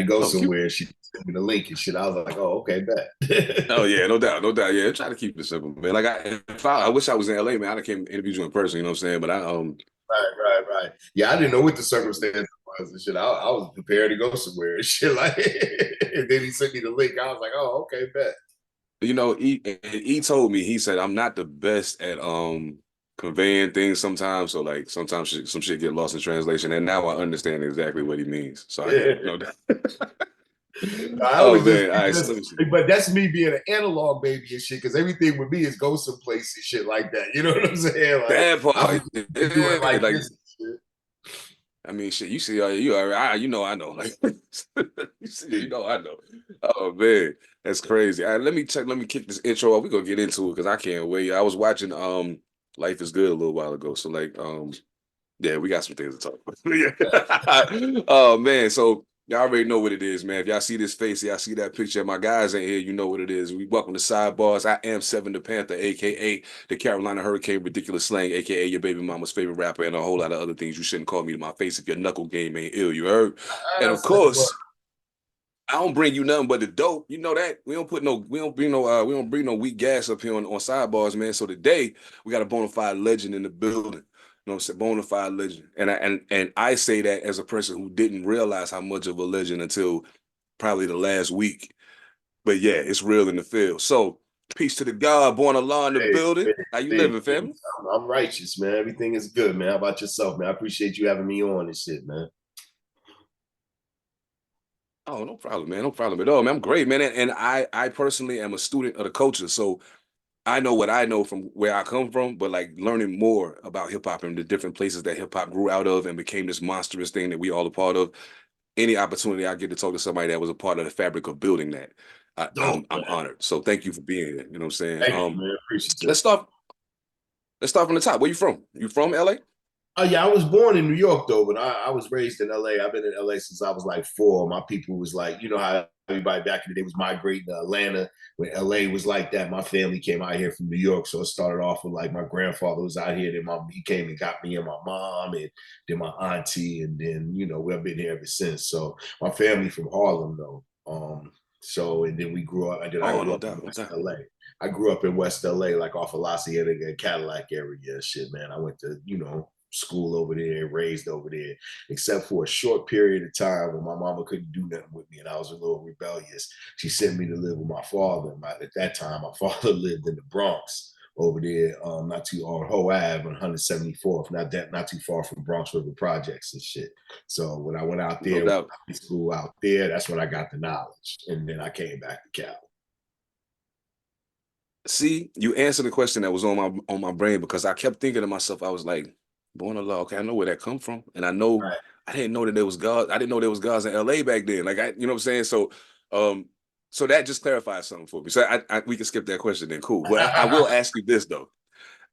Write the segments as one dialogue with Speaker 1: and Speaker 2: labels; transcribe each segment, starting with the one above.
Speaker 1: to go
Speaker 2: Oh, keep.
Speaker 1: somewhere. She sent me the link and shit. I was like, oh, okay, bet.
Speaker 2: Oh yeah, no doubt, no doubt. Yeah, try to keep it simple, man. Like I wish I was in LA, man. I came interview you in person. You know what I'm saying? But
Speaker 1: Right. Yeah, I didn't know what the circumstances was and shit. I was prepared to go somewhere and shit. Like, and then he sent me the link. I was like, oh, okay, bet.
Speaker 2: he told me, he said I'm not the best at conveying things sometimes. So like sometimes some shit get lost in translation, and now I understand exactly what he means. So I get
Speaker 1: Yeah.
Speaker 2: it, no doubt.
Speaker 1: I
Speaker 2: Oh
Speaker 1: was just,
Speaker 2: man, all right. So
Speaker 1: just
Speaker 2: let me see.
Speaker 1: but that's me being an analog baby and shit. Because everything with me is go someplace and shit like that. You know what I'm saying? Like
Speaker 2: That
Speaker 1: I was
Speaker 2: part,
Speaker 1: doing
Speaker 2: yeah,
Speaker 1: like
Speaker 2: like
Speaker 1: this and shit.
Speaker 2: I mean, shit. You see, you already, you know, I know. Like, you see, you know, I know. Oh man, that's crazy. All right, let me check. Let me kick this intro off. We gonna get into it because I can't wait. I was watching Life is Good a little while ago. So like yeah, we got some things to talk about. Yeah. Oh man, so y'all already know what it is, man. If y'all see this face, y'all see that picture. My guys ain't here, you know what it is. We welcome to Side Barz. I am Seven Da Pantha, aka the Carolina Hurricane, ridiculous slang, aka your baby mama's favorite rapper, and a whole lot of other things you shouldn't call me to my face if your knuckle game ain't ill. You heard? And
Speaker 1: I
Speaker 2: of
Speaker 1: said, well,
Speaker 2: course. I don't bring you nothing but the dope. You know that. We don't bring no weak gas up here on Sidebars, man. So today we got a bona fide legend in the building. You know what I'm saying? Bona fide legend. And I say that as a person who didn't realize how much of a legend until probably the last week. But yeah, it's real in the field. So peace to the God, born Allah in the
Speaker 1: hey,
Speaker 2: building.
Speaker 1: hey,
Speaker 2: How you
Speaker 1: hey,
Speaker 2: living, family?
Speaker 1: I'm righteous, man. Everything is good, man. How about yourself, man? I appreciate you having me on and shit, man.
Speaker 2: Oh, no problem, man. No problem at all, man. I'm great, man. And I personally am a student of the culture. So I know what I know from where I come from, but like learning more about hip hop and the different places that hip hop grew out of and became this monstrous thing that we all a part of. Any opportunity I get to talk to somebody that was a part of the fabric of building that,
Speaker 1: Dope,
Speaker 2: I'm
Speaker 1: man.
Speaker 2: honored. So thank you for being here. You know what I'm saying?
Speaker 1: Thank you, man. Appreciate it.
Speaker 2: Let's start. Let's start from the top. Where you from? You from LA?
Speaker 1: Oh yeah, I was born in New York though, but I was raised in LA. I've been in LA since I was like 4. My people was like, you know how everybody back in the day was migrating to Atlanta when LA was like that. My family came out here from New York, so it started off with like my grandfather was out here. Then he came and got me and my mom, and then my auntie, and then we've been here ever since. So my family from Harlem though. So and then we grew up, and then I
Speaker 2: Oh,
Speaker 1: grew
Speaker 2: no
Speaker 1: up in
Speaker 2: doubt, no
Speaker 1: West
Speaker 2: doubt.
Speaker 1: LA. I grew up in West LA, like off of La Cienega and Cadillac area and shit, man. I went to, school over there, raised over there, except for a short period of time when my mama couldn't do nothing with me and I was a little rebellious. She sent me to live with my father. At that time, my father lived in the Bronx over there, not too on Ho Ave on 174th, not too far from Bronx River Projects and shit. So when I went out
Speaker 2: No
Speaker 1: there,
Speaker 2: doubt.
Speaker 1: high school out there, that's when I got the knowledge. And then I came back to Cal.
Speaker 2: See, you answered the question that was on my brain because I kept thinking to myself, I was like, born Allah, okay, I know where that come from. And I know
Speaker 1: Right.
Speaker 2: I didn't know that there was God. I didn't know there was gods in LA back then. Like you know what I'm saying? Um, so that just clarifies something for me. So we can skip that question then. Cool. But I will ask you this though.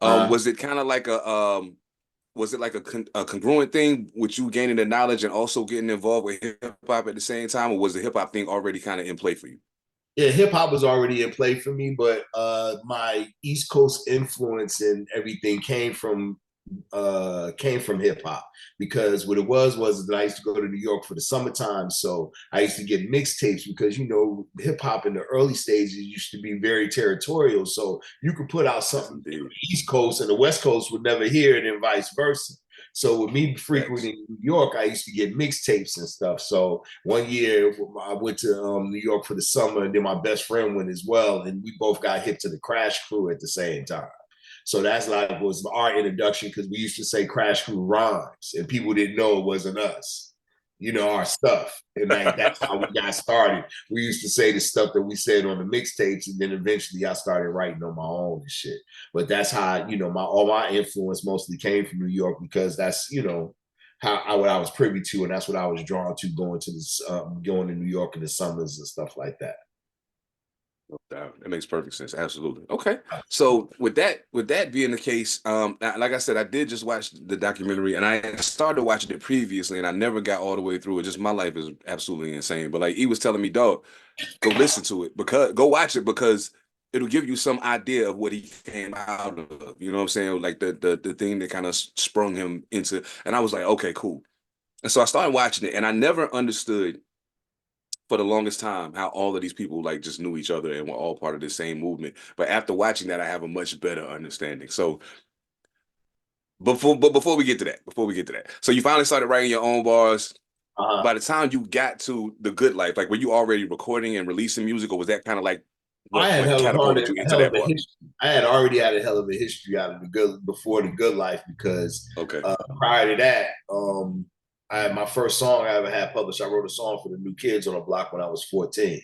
Speaker 2: Was it kind of like was it like a congruent thing with you gaining the knowledge and also getting involved with hip hop at the same time, or was the hip hop thing already kind of in play for you?
Speaker 1: Yeah, hip hop was already in play for me, but my East Coast influence and everything came from hip hop because what it was that I used to go to New York for the summertime. So I used to get mixtapes because hip hop in the early stages used to be very territorial. So you could put out
Speaker 2: Yes,
Speaker 1: something on
Speaker 2: indeed.
Speaker 1: the East Coast and the West Coast would never hear it, and vice versa. So with me
Speaker 2: Facts.
Speaker 1: frequenting New York, I used to get mixtapes and stuff. So one year I went to New York for the summer, and then my best friend went as well, and we both got hit to the Crash Crew at the same time. So that's like was our introduction because we used to say Crash Crew rhymes, and people didn't know it wasn't us, our stuff. And like that's how we got started. We used to say the stuff that we said on the mixtapes, and then eventually I started writing on my own and shit. But that's how my all my influence mostly came from New York because that's what I was privy to, and that's what I was drawn to going to New York in the summers and stuff like that.
Speaker 2: No doubt. That makes perfect sense. Absolutely. Okay. So with that being the case, like I said, I did just watch the documentary and I started watching it previously and I never got all the way through it. Just my life is absolutely insane. But like he was telling me, dog, go listen to it because go watch it because it'll give you some idea of what he came out of. You know what I'm saying? Like the thing that kind of sprung him into. And I was like, okay, cool. And so I started watching it and I never understood for the longest time how all of these people like just knew each other and were all part of the same movement. But after watching that, I have a much better understanding. So before we get to that, so you finally started writing your own bars.
Speaker 1: Uh-huh.
Speaker 2: By the time you got to The Good Life, like were you already recording and releasing music, or was that kind of like
Speaker 1: I had
Speaker 2: what catapulted you into
Speaker 1: hell of
Speaker 2: that
Speaker 1: a
Speaker 2: part?
Speaker 1: history. I had already had a hell of a history out of the good before the good life because
Speaker 2: Okay.
Speaker 1: prior to that, I had my first song I ever had published. I wrote a song for the New Kids on the Block when I was 14.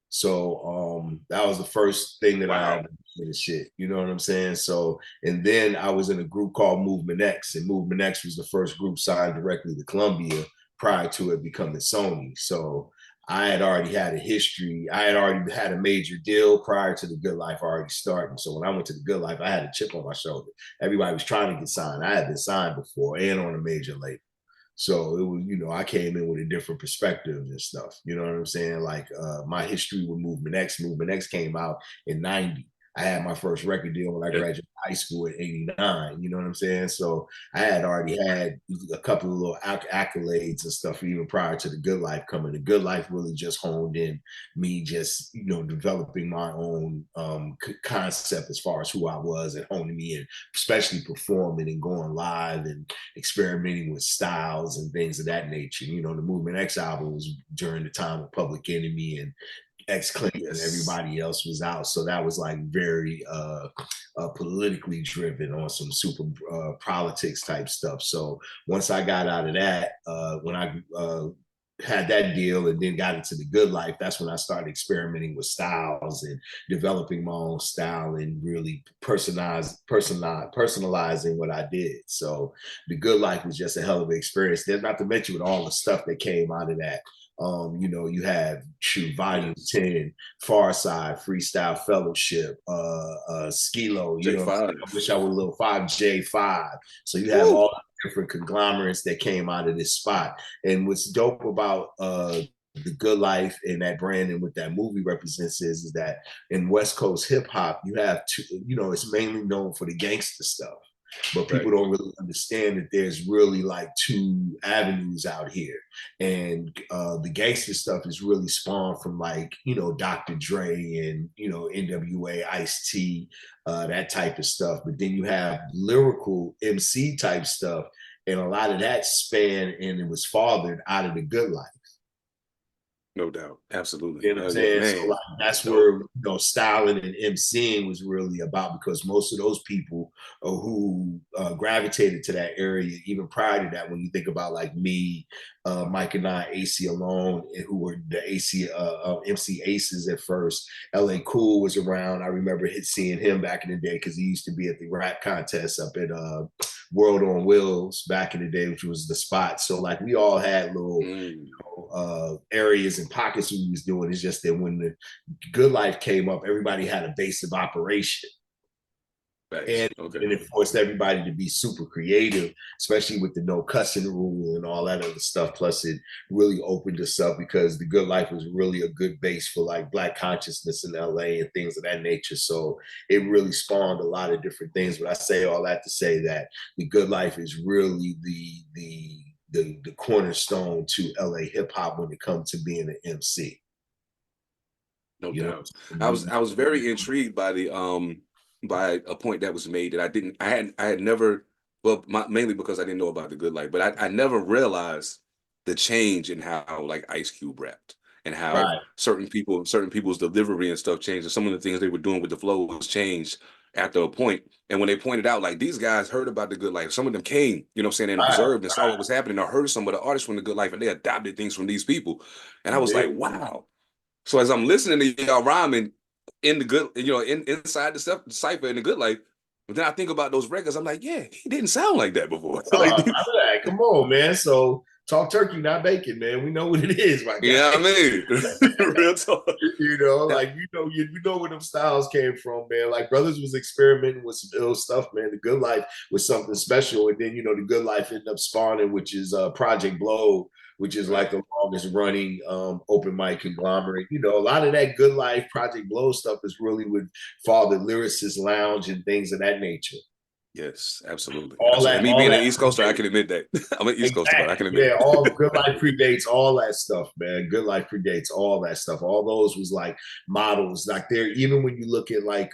Speaker 1: So that was the first thing that I
Speaker 2: Wow.
Speaker 1: ever did and shit. You know what I'm saying? So and then I was in a group called Movement X, and Movement X was the first group signed directly to Columbia prior to it becoming Sony. So I had already had a history. I had already had a major deal prior to the Good Life already starting. So when I went to the Good Life, I had a chip on my shoulder. Everybody was trying to get signed. I had been signed before and on a major label. So it was, I came in with a different perspective and stuff. You know what I'm saying? Like my history with Movement X. Movement X came out in 90. I had my first record deal when I graduated high school in 89. You know what I'm saying? So I had already had a couple of little accolades and stuff even prior to the Good Life coming. The Good Life really just honed in me just, developing my own concept as far as who I was and honing me in, especially performing and going live and experimenting with styles and things of that nature. The Movement X album was during the time of Public Enemy and X Clinton and everybody else was out. So that was like very politically driven on some super politics type stuff. So once I got out of that, when I had that deal and then got into the Good Life, that's when I started experimenting with styles and developing my own style and really personalizing what I did. So the Good Life was just a hell of an experience. There's not to mention with all the stuff that came out of that. You have Volume 10, Far Side, Freestyle Fellowship, Skilo,
Speaker 2: J5.
Speaker 1: I wish I would little 5J5. So you have all different conglomerates that came out of this spot. And what's dope about the Good Life and that brand and what that movie represents is that in West Coast hip hop, you have two, it's mainly known for the gangster stuff. But people don't really understand that there's really like two avenues out here. And the gangster stuff is really spawned from like, Dr. Dre and, NWA, Ice-T, that type of stuff. But then you have lyrical MC type stuff. And a lot of that span and it was fathered out of the Good Life.
Speaker 2: No doubt. Absolutely.
Speaker 1: You know what I'm saying? Man, so like, that's where styling and MCing was really about, because most of those people who gravitated to that area, even prior to that, when you think about like me, Mike and I, AC Alone, who were the AC MC Aces at first. LA Cool was around. I remember seeing him back in the day because he used to be at the rap contest up at World on Wheels back in the day, which was the spot. So like we all had little areas and pockets we was doing. It's just that when the Good Life came up, everybody had a base of operation. And it forced everybody to be super creative, especially with the no cussing rule and all that other stuff. Plus, it really opened us up because the Good Life was really a good base for like Black consciousness in LA and things of that nature. So it really spawned a lot of different things. But I say all that to say that the Good Life is really the cornerstone to LA hip hop when it comes to being an MC.
Speaker 2: No doubt. I was very intrigued by the by a point that was made that I had never, well, mainly because I didn't know about the Good Life, but I never realized the change in how like Ice Cube rapped and how certain people's delivery and stuff changed, and some of the things they were doing with the flow was changed after a point. And when they pointed out, like, these guys heard about the Good Life, some of them came, and observed and saw what was happening, or heard some of the artists from the Good Life, and they adopted things from these people. And I was like, wow. So as I'm listening to y'all rhyming in the good, inside the stuff, the cipher in the Good Life, but then I think about those records, I'm like, yeah, he didn't sound like that before.
Speaker 1: Come on, man. So talk turkey, not bacon, man. We know what it is, my guy.
Speaker 2: Yeah, I mean, real talk.
Speaker 1: You know where them styles came from, man. Like Brothers was experimenting with some ill stuff, man. The Good Life was something special, and then the Good Life ended up spawning, which is Project Blow, which is like the longest running open mic conglomerate. A lot of that Good Life, Project Blow stuff is really with Father Lyricist Lounge and things of that nature.
Speaker 2: Yes, absolutely.
Speaker 1: All
Speaker 2: Absolutely. And
Speaker 1: that,
Speaker 2: me
Speaker 1: all
Speaker 2: being an
Speaker 1: that
Speaker 2: East Coaster, I
Speaker 1: predates.
Speaker 2: can admit that. I'm an East Coaster, but I
Speaker 1: Exactly.
Speaker 2: can admit
Speaker 1: Yeah,
Speaker 2: it.
Speaker 1: all Good Life predates all that stuff, man. Good Life predates all that stuff. All those was like models. Like there, even when you look at like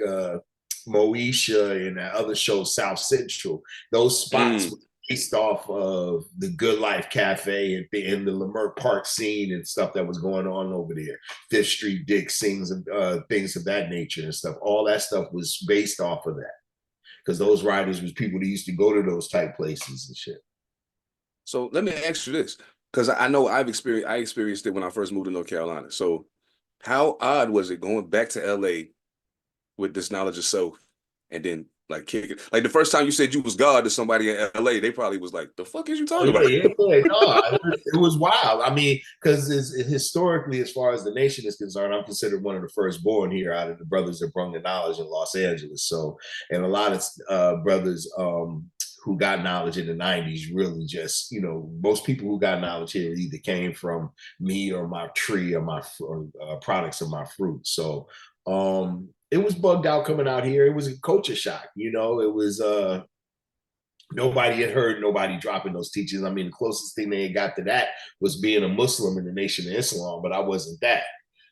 Speaker 1: Moesha and that other show, South Central, those spots
Speaker 2: Mm.
Speaker 1: were based off of the Good Life Cafe and the Leimert Park scene and stuff that was going on over there. Fifth Street Dick sings and things of that nature and stuff. All that stuff was based off of that. Because those writers was people that used to go to those type places and shit.
Speaker 2: So let me ask you this, because I know I experienced it when I first moved to North Carolina. So how odd was it going back to LA with this knowledge of self and then like kicking? Like the first time you said you was God to somebody in LA, they probably was like, the fuck is you
Speaker 1: Oh
Speaker 2: talking
Speaker 1: yeah,
Speaker 2: about?
Speaker 1: yeah, yeah. No, it was wild. I mean, because historically, as far as the nation is concerned, I'm considered one of the firstborn here out of the brothers that brought the knowledge in Los Angeles. So, and a lot of brothers who got knowledge in the '90s really just, most people who got knowledge here either came from me or my tree or my products of my fruit. So, it was bugged out coming out here. It was a culture shock. It was nobody had heard nobody dropping those teachings. I mean, the closest thing they had got to that was being a Muslim in the Nation of Islam, but I wasn't that.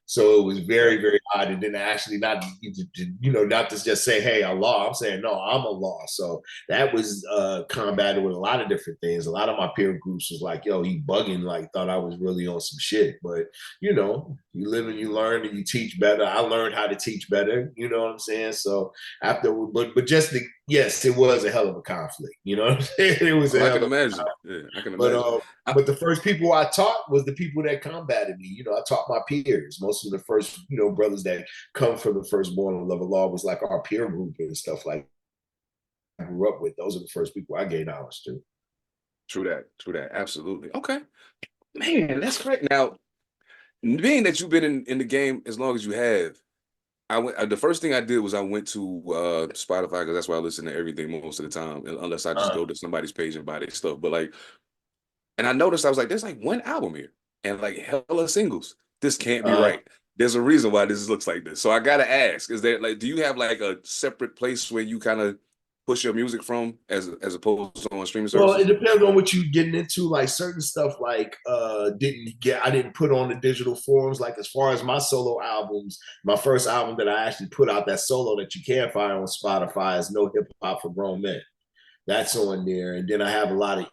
Speaker 1: So it was very,
Speaker 2: Right.
Speaker 1: very odd. And then actually not, not to just say, hey, Allah. I'm saying, no, I'm Allah. So that was combated with a lot of different things. A lot of my peer groups was like, yo, he bugging, like thought I was really on some shit. But, you live and you learn and you teach better. I learned how to teach better. You know what I'm saying? So after, but just yes, it was a hell of a conflict. You know what I'm saying? It was
Speaker 2: Oh,
Speaker 1: a
Speaker 2: I
Speaker 1: hell
Speaker 2: can
Speaker 1: of
Speaker 2: imagine. Yeah, I can
Speaker 1: but
Speaker 2: imagine. I,
Speaker 1: but the first people I taught was the people that combated me. I taught my peers. Most of the first, brothers that come from the firstborn of love of law was like our peer group and stuff like I grew up with. Those are the first people I gained knowledge to.
Speaker 2: True that. True that. Absolutely. Okay. Man, that's great. Now, being that you've been in the game as long as you have, I went. The first thing I did was I went to Spotify because that's where I listen to everything most of the time, unless I just
Speaker 1: Uh,
Speaker 2: go to somebody's page and buy their stuff. But like, and I noticed I was like, there's like one album here and like hella singles. This can't be
Speaker 1: uh,
Speaker 2: right. There's a reason why this looks like this. So I gotta ask: is there like, do you have like a separate place where you kind of push your music from, as opposed to on streaming
Speaker 1: well, it
Speaker 2: services?
Speaker 1: depends on what you're getting into. Like certain stuff, like I didn't put on the digital forms. Like as far as my solo albums, my first album that I actually put out that solo that you can find on Spotify is No Hip Hop for Grown Men. That's on there, and then I have a lot of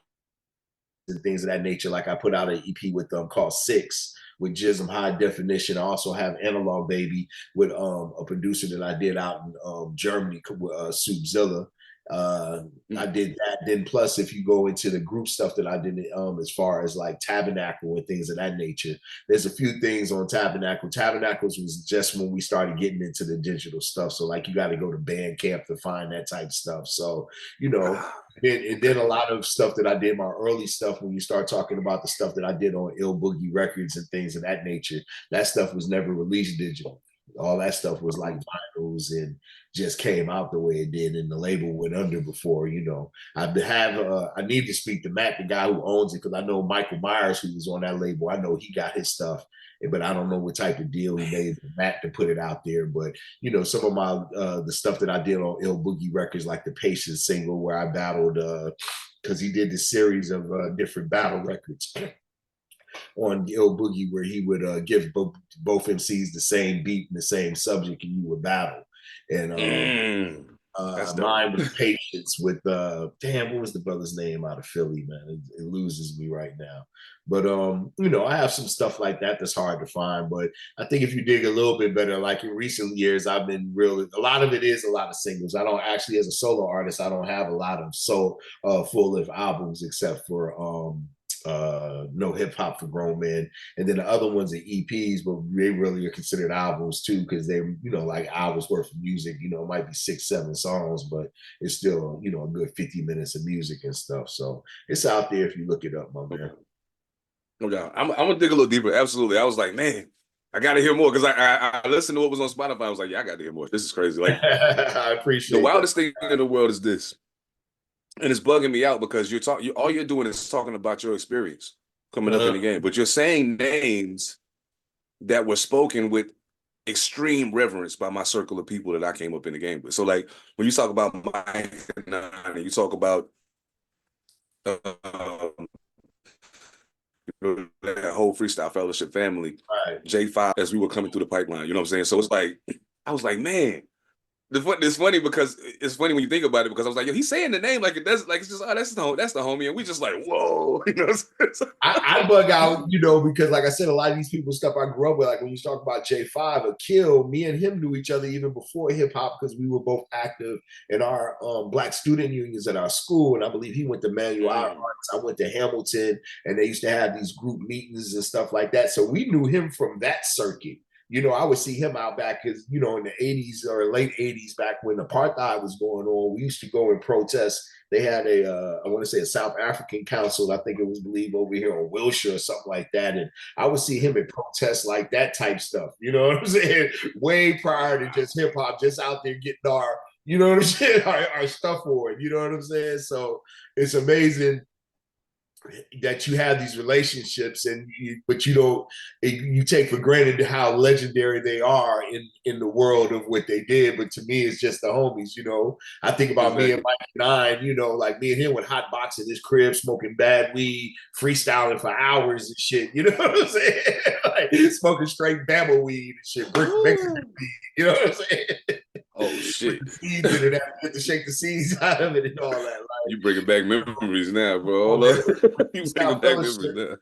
Speaker 1: and things of that nature. Like I put out an EP with them called Six with Jism High Definition. I also have Analog Baby with a producer that I did out in Germany with Subzilla. I
Speaker 2: Mm.
Speaker 1: did that. Then plus, if you go into the group stuff that I did, as far as like Tabernacle and things of that nature, there's a few things on Tabernacle. Tabernacles was just when we started getting into the digital stuff. So like you got to go to Bandcamp to find that type of stuff. So you know,
Speaker 2: Ah,
Speaker 1: and then
Speaker 2: okay.
Speaker 1: a lot of stuff that I did, my early stuff, when you start talking about the stuff that I did on Ill Boogie Records and things of that nature, that stuff was never released digital. All that stuff was like vinyls and just came out the way it did, and the label went under before. I need to speak to Matt, the guy who owns it, because I know Michael Myers, who was on that label. I know he got his stuff, but I don't know what type of deal he made with Matt to put it out there. But some of my the stuff that I did on Ill Boogie Records, like the Patience single where I battled because he did this series of different battle records on Ill Boogie where he would give both MCs the same beat and the same subject, and you would battle. And
Speaker 2: Mm, that's dope.
Speaker 1: mine was Patience with damn, what was the brother's name out of Philly, man? It loses me right now. But I have some stuff like that that's hard to find. But I think if you dig a little bit better, like in recent years, I've been really a lot of it is a lot of singles. I don't actually, as a solo artist, I don't have a lot of full length albums except for No Hip Hop for Grown Men, and then the other ones are EPs, but they really are considered albums too because they're like hours worth of music. It might be 6-7 songs, but it's still a good 50 minutes of music and stuff. So it's out there if you look it up, my
Speaker 2: No
Speaker 1: man.
Speaker 2: doubt. No doubt. I'm gonna dig a little deeper. Absolutely. I was like, man, I gotta hear more because I listened to what was on Spotify. I was like, yeah, I gotta hear more. This is crazy. Like
Speaker 1: I
Speaker 2: the
Speaker 1: appreciate that.
Speaker 2: wildest thing in the world is this, and it's bugging me out because all you're doing is talking about your experience coming up in
Speaker 1: Uh-huh.
Speaker 2: the game, but you're saying names that were spoken with extreme reverence by my circle of people that I came up in the game with. So like when you talk about Mike and you talk about um, that whole freestyle fellowship family,
Speaker 1: Right.
Speaker 2: J5 as we were coming through the pipeline, you know what I'm saying? So it's like I was like, man, it's funny because it's funny when you think about it because I was like, yo, he's saying the name like it does, like it's just that's the homie, and we just like, whoa, you know.
Speaker 1: I bug out, because like I said, a lot of these people stuff I grew up with, like when you talk about J5 or Kill, me and him knew each other even before hip hop because we were both active in our Black student unions at our school. And I believe he went to Manual Arts, I went to Hamilton, and they used to have these group meetings and stuff like that. So we knew him from that circuit. I would see him out back in the 80s or late 80s, back when apartheid was going on. We used to go and protest. They had I want to say a South African council, I think it was believed over here on Wilshire or something like that. And I would see him at protests like that type stuff. You know what I'm saying? Way prior to just hip hop, just out there getting our, you know what I'm saying, our stuff on. You know what I'm saying? So it's amazing that you have these relationships, but you take for granted how legendary they are in the world of what they did. But to me, it's just the homies. I think about me and Mike Nine. Like me and him with hot box in his crib, smoking bad weed, freestyling for hours and shit. You know what I'm saying? Like smoking straight Bama weed and shit, brick Mexican weed. You know what I'm saying?
Speaker 2: Oh shit!
Speaker 1: With the seeds in it, I have to shake the seeds out of it and all that. Like,
Speaker 2: you bringing back memories now, bro. You bringing back memories now.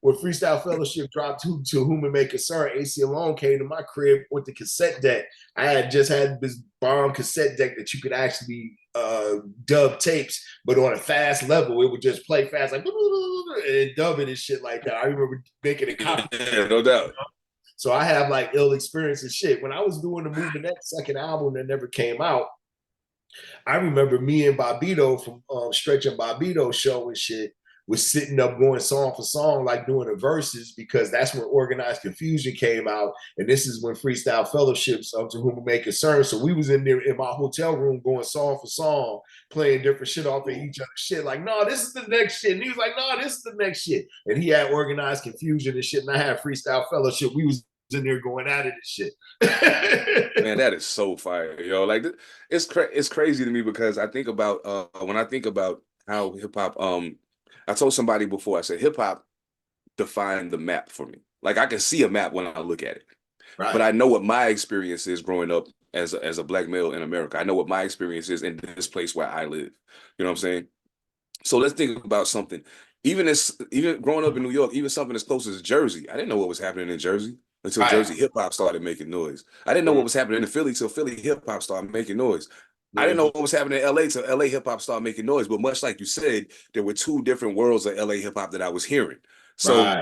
Speaker 1: When Freestyle Fellowship dropped to whom it may concern, AC Alone came to my crib with the cassette deck. I had just had this bomb cassette deck that you could actually dub tapes, but on a fast level, it would just play fast, like and dub it and shit like that. I remember making a copy.
Speaker 2: Yeah, no doubt.
Speaker 1: So I have like ill experience and shit. When I was doing the Movement X second album that never came out, I remember me and Bobito from Stretch and Bobito show and shit was sitting up going song for song, like doing the verses, because that's when Organized Confusion came out. And this is when Freestyle Fellowships to whom it may concern. So we was in there in my hotel room going song for song, playing different shit off of each other shit. Like, no, this is the next shit. And he was like, no, this is the next shit. And he had Organized Confusion and shit. And I had Freestyle Fellowship. We was in there going at it and shit.
Speaker 2: Man, that is so fire, yo. Like it's crazy to me because I think about when I think about how hip hop. I told somebody before, I said hip hop defined the map for me. Like I can see a map when I look at it, right. But I know what my experience is growing up as a Black male in America. I know what my experience is in this place where I live. You know what I'm saying? So let's think about something. Even growing up in New York, even something as close as Jersey, I didn't know what was happening in Jersey until Jersey hip hop started making noise. I didn't know what was happening in Philly till Philly hip hop started making noise. I didn't know what was happening in LA till LA hip hop started making noise. But much like you said, there were two different worlds of LA hip hop that I was hearing. So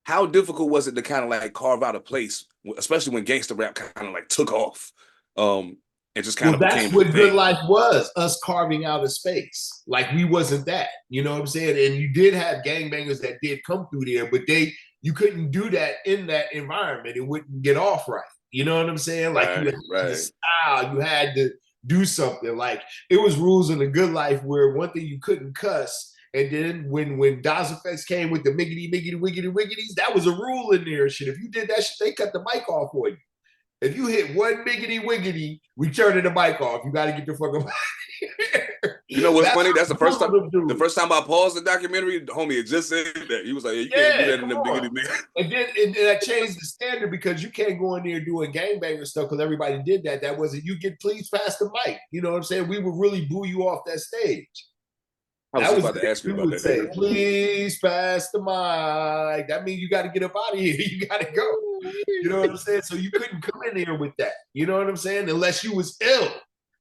Speaker 2: how difficult was it to kind of like carve out a place, especially when gangster rap kind of like took off? And just kind of
Speaker 1: that's what Good Life was, us carving out a space. Like we wasn't that, you know what I'm saying? And you did have gangbangers that did come through there, but you couldn't do that in that environment. It wouldn't get off right. You know what I'm saying? Like you had the style, you had to do something. Like it was rules in the Good Life where one thing you couldn't cuss. And then when Daz Effects came with the miggity, miggity, wiggity, wiggities, that was a rule in there and shit. If you did that shit, they cut the mic off for you. If you hit one miggity wiggity, we turn the mic off. You got to get the fuck up out of here.
Speaker 2: You know what's funny? That's the first time. The first time I paused the documentary, the homie had just said that. He was like, "You can't do that in the miggity miggity."
Speaker 1: And then that changed the standard because you can't go in there doing gangbanger stuff because everybody did that. That wasn't you get please pass the mic. You know what I'm saying? We would really boo you off that stage.
Speaker 2: I was about to ask you about that.
Speaker 1: Say, please pass the mic. That means you got to get up out of here. You got to go. You know what I'm saying? So you couldn't come in there with that. You know what I'm saying? Unless you was ill.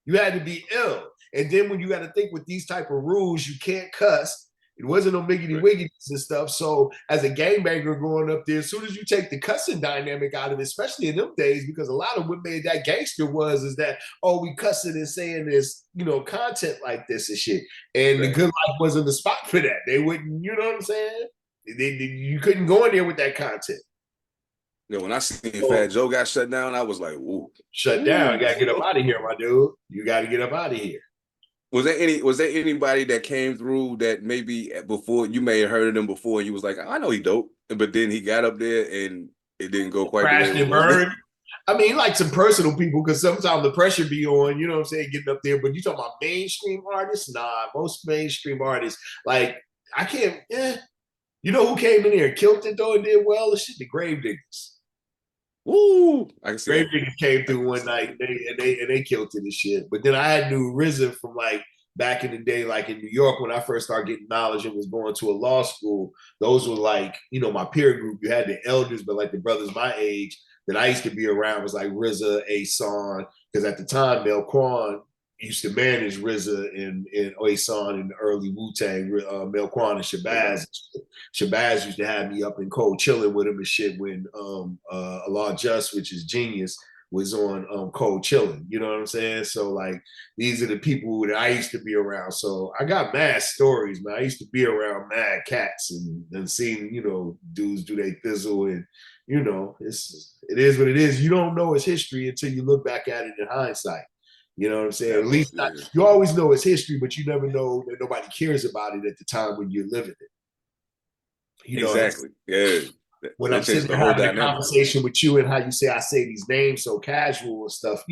Speaker 1: You had to be ill. And then when you got to think with these type of rules, you can't cuss. It wasn't no miggity wiggities and stuff. So as a gangbanger going up there, as soon as you take the cussing dynamic out of it, especially in them days, because a lot of what made that gangster is that, oh, we cussing and saying this, content like this and shit. And the Good Life wasn't the spot for that. They wouldn't, you know what I'm saying? You couldn't go in there with that content.
Speaker 2: Yeah, when I seen Fat Joe got shut down, I was like, "Ooh,
Speaker 1: shut down! You gotta get up out of here, my dude. You gotta get up out of here."
Speaker 2: Was there anybody that came through that maybe before you may have heard of them before and you was like, I know he dope, but then he got up there and it didn't go quite
Speaker 1: crashed
Speaker 2: the way
Speaker 1: and burned? I mean, like some personal people, because sometimes the pressure be on, you know what I'm saying, getting up there. But you talking about mainstream artists? Nah, most mainstream artists, like, I can't, You know who came in here and killed it though and did well? The shit, the Gravediggers.
Speaker 2: Woo! I can see that.
Speaker 1: Gravediggers came
Speaker 2: I
Speaker 1: through
Speaker 2: can
Speaker 1: one
Speaker 2: see
Speaker 1: night and they killed it and shit. But then I had knew RZA from like back in the day, like in New York when I first started getting knowledge and was going to a law school. Those were like, my peer group. You had the elders, but like the brothers my age that I used to be around was like RZA, Ason, because at the time Mel Quan used to manage RZA and Ason in the early Wu Tang, Mel Quan and Shabazz. Shabazz used to have me up in cold chilling with him and shit when Allah Just, which is Genius, was on cold chilling. You know what I'm saying? So like these are the people that I used to be around. So I got mad stories, man. I used to be around mad cats and seeing, dudes do they thizzle and it is what it is. You don't know its history until you look back at it in hindsight. You know what I'm saying? At least you always know it's history, but you never know that nobody cares about it at the time when you're living it.
Speaker 2: exactly. Yeah.
Speaker 1: When I'm
Speaker 2: That changes
Speaker 1: sitting
Speaker 2: the
Speaker 1: there
Speaker 2: whole
Speaker 1: having a
Speaker 2: dynamic.
Speaker 1: conversation with you and how you say I say these names so casual and stuff,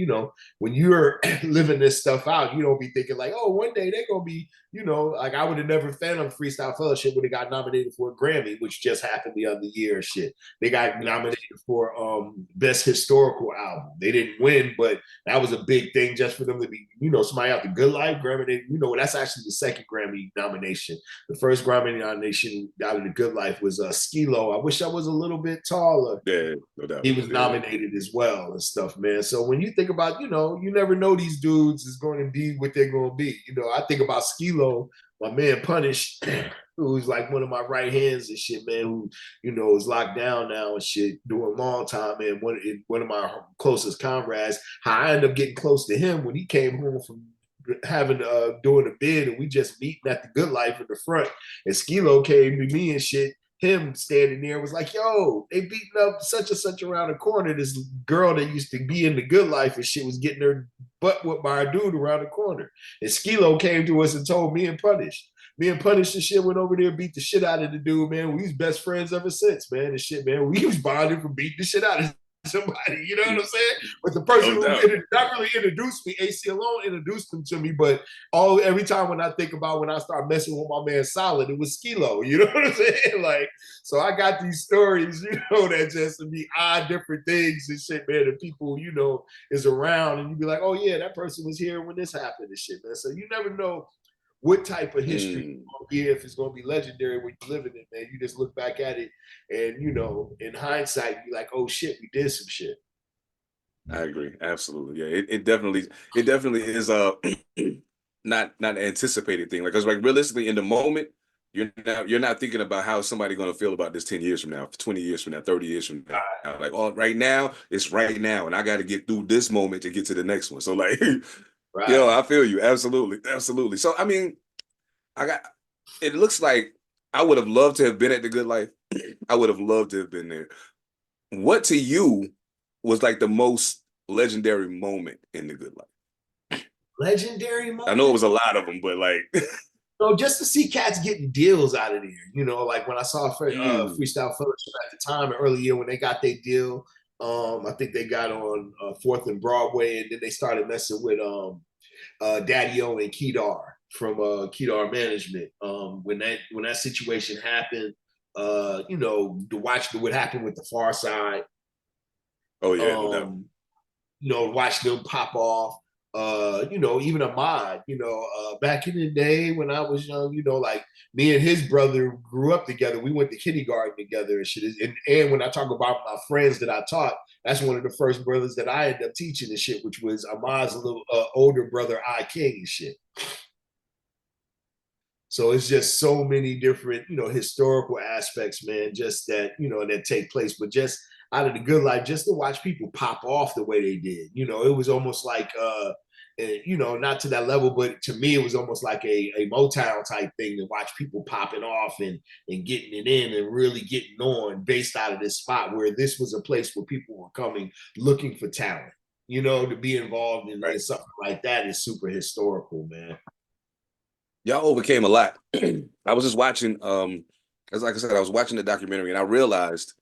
Speaker 1: when you're living this stuff out, you don't be thinking like, oh, one day they're gonna be, like I would have never found Freestyle Fellowship when they got nominated for a Grammy, which just happened the other year. Shit, they got nominated for Best Historical Album. They didn't win, but that was a big thing just for them to be, somebody out the Good Life Grammy. That's actually the second Grammy nomination. The first Grammy nomination out of the Good Life was Skilo. I wish I was a little bit taller.
Speaker 2: Yeah, no doubt.
Speaker 1: He was nominated as well and stuff, man. So when you think about, you never know these dudes is going to be what they're going to be. I think about Skilo, my man Punish, who's like one of my right hands and shit, man, who, is locked down now and shit, doing a long time, and one of my closest comrades, how I ended up getting close to him when he came home from having doing a bid and we just meeting at the Good Life in the front, and Skilo came to me and shit. Him standing there was like, yo, they beating up such and such around the corner. This girl that used to be in the Good Life and shit was getting her butt whipped by a dude around the corner. And Skilo came to us and told me and Punish. Me and Punish and shit went over there, beat the shit out of the dude, man. We was best friends ever since, man. And shit, man. We was bonding from beating the shit out of somebody, you know what I'm saying? But the person who not really introduced me, AC alone introduced him to me, but every time when I think about when I start messing with my man Solid, it was Skilo, you know what I'm saying? Like, so I got these stories, that just to be odd different things and shit, man, that people, is around and you be like, oh yeah, that person was here when this happened and shit, man. So you never know what type of history it's gonna be, if it's gonna be legendary when you live in it, man. You just look back at it and in hindsight, you be like, oh shit, we did some shit.
Speaker 2: I agree. Absolutely. Yeah. It definitely is not an anticipated thing. Like, because like realistically in the moment, you're not thinking about how somebody gonna feel about this 10 years from now, 20 years from now, 30 years from now. Like, right now, it's right now. And I gotta get through this moment to get to the next one. So like
Speaker 1: Right.
Speaker 2: I feel you. Absolutely. Absolutely. So I mean, it looks like I would have loved to have been at the Good Life. I would have loved to have been there. What to you was like the most legendary moment in the Good Life?
Speaker 1: Legendary moment?
Speaker 2: I know it was a lot of them, but like
Speaker 1: just to see cats getting deals out of there, like when I saw Freestyle Fellowship at the time, early year when they got their deal, I think they got on 4th and Broadway, and then they started messing with Daddy-O and Kedar from Kedar Management. When that situation happened, to watch what happened with the Far Side.
Speaker 2: Oh yeah, no doubt.
Speaker 1: Watch them pop off. Even Ahmad, back in the day when I was young, like me and his brother grew up together. We went to kindergarten together and shit. And when I talk about my friends that I taught, that's one of the first brothers that I ended up teaching and shit, which was Ahmad's little older brother, I King and shit. So it's just so many different, historical aspects, man, just that, that take place. But just out of the Good Life, just to watch people pop off the way they did, it was almost like, not to that level, but to me, it was almost like a Motown type thing to watch people popping off and getting it in and really getting on based out of this spot where this was a place where people were coming looking for talent, to be involved in something like that is super historical, man.
Speaker 2: Y'all overcame a lot. I was just watching, as like I said, I was watching the documentary and I realized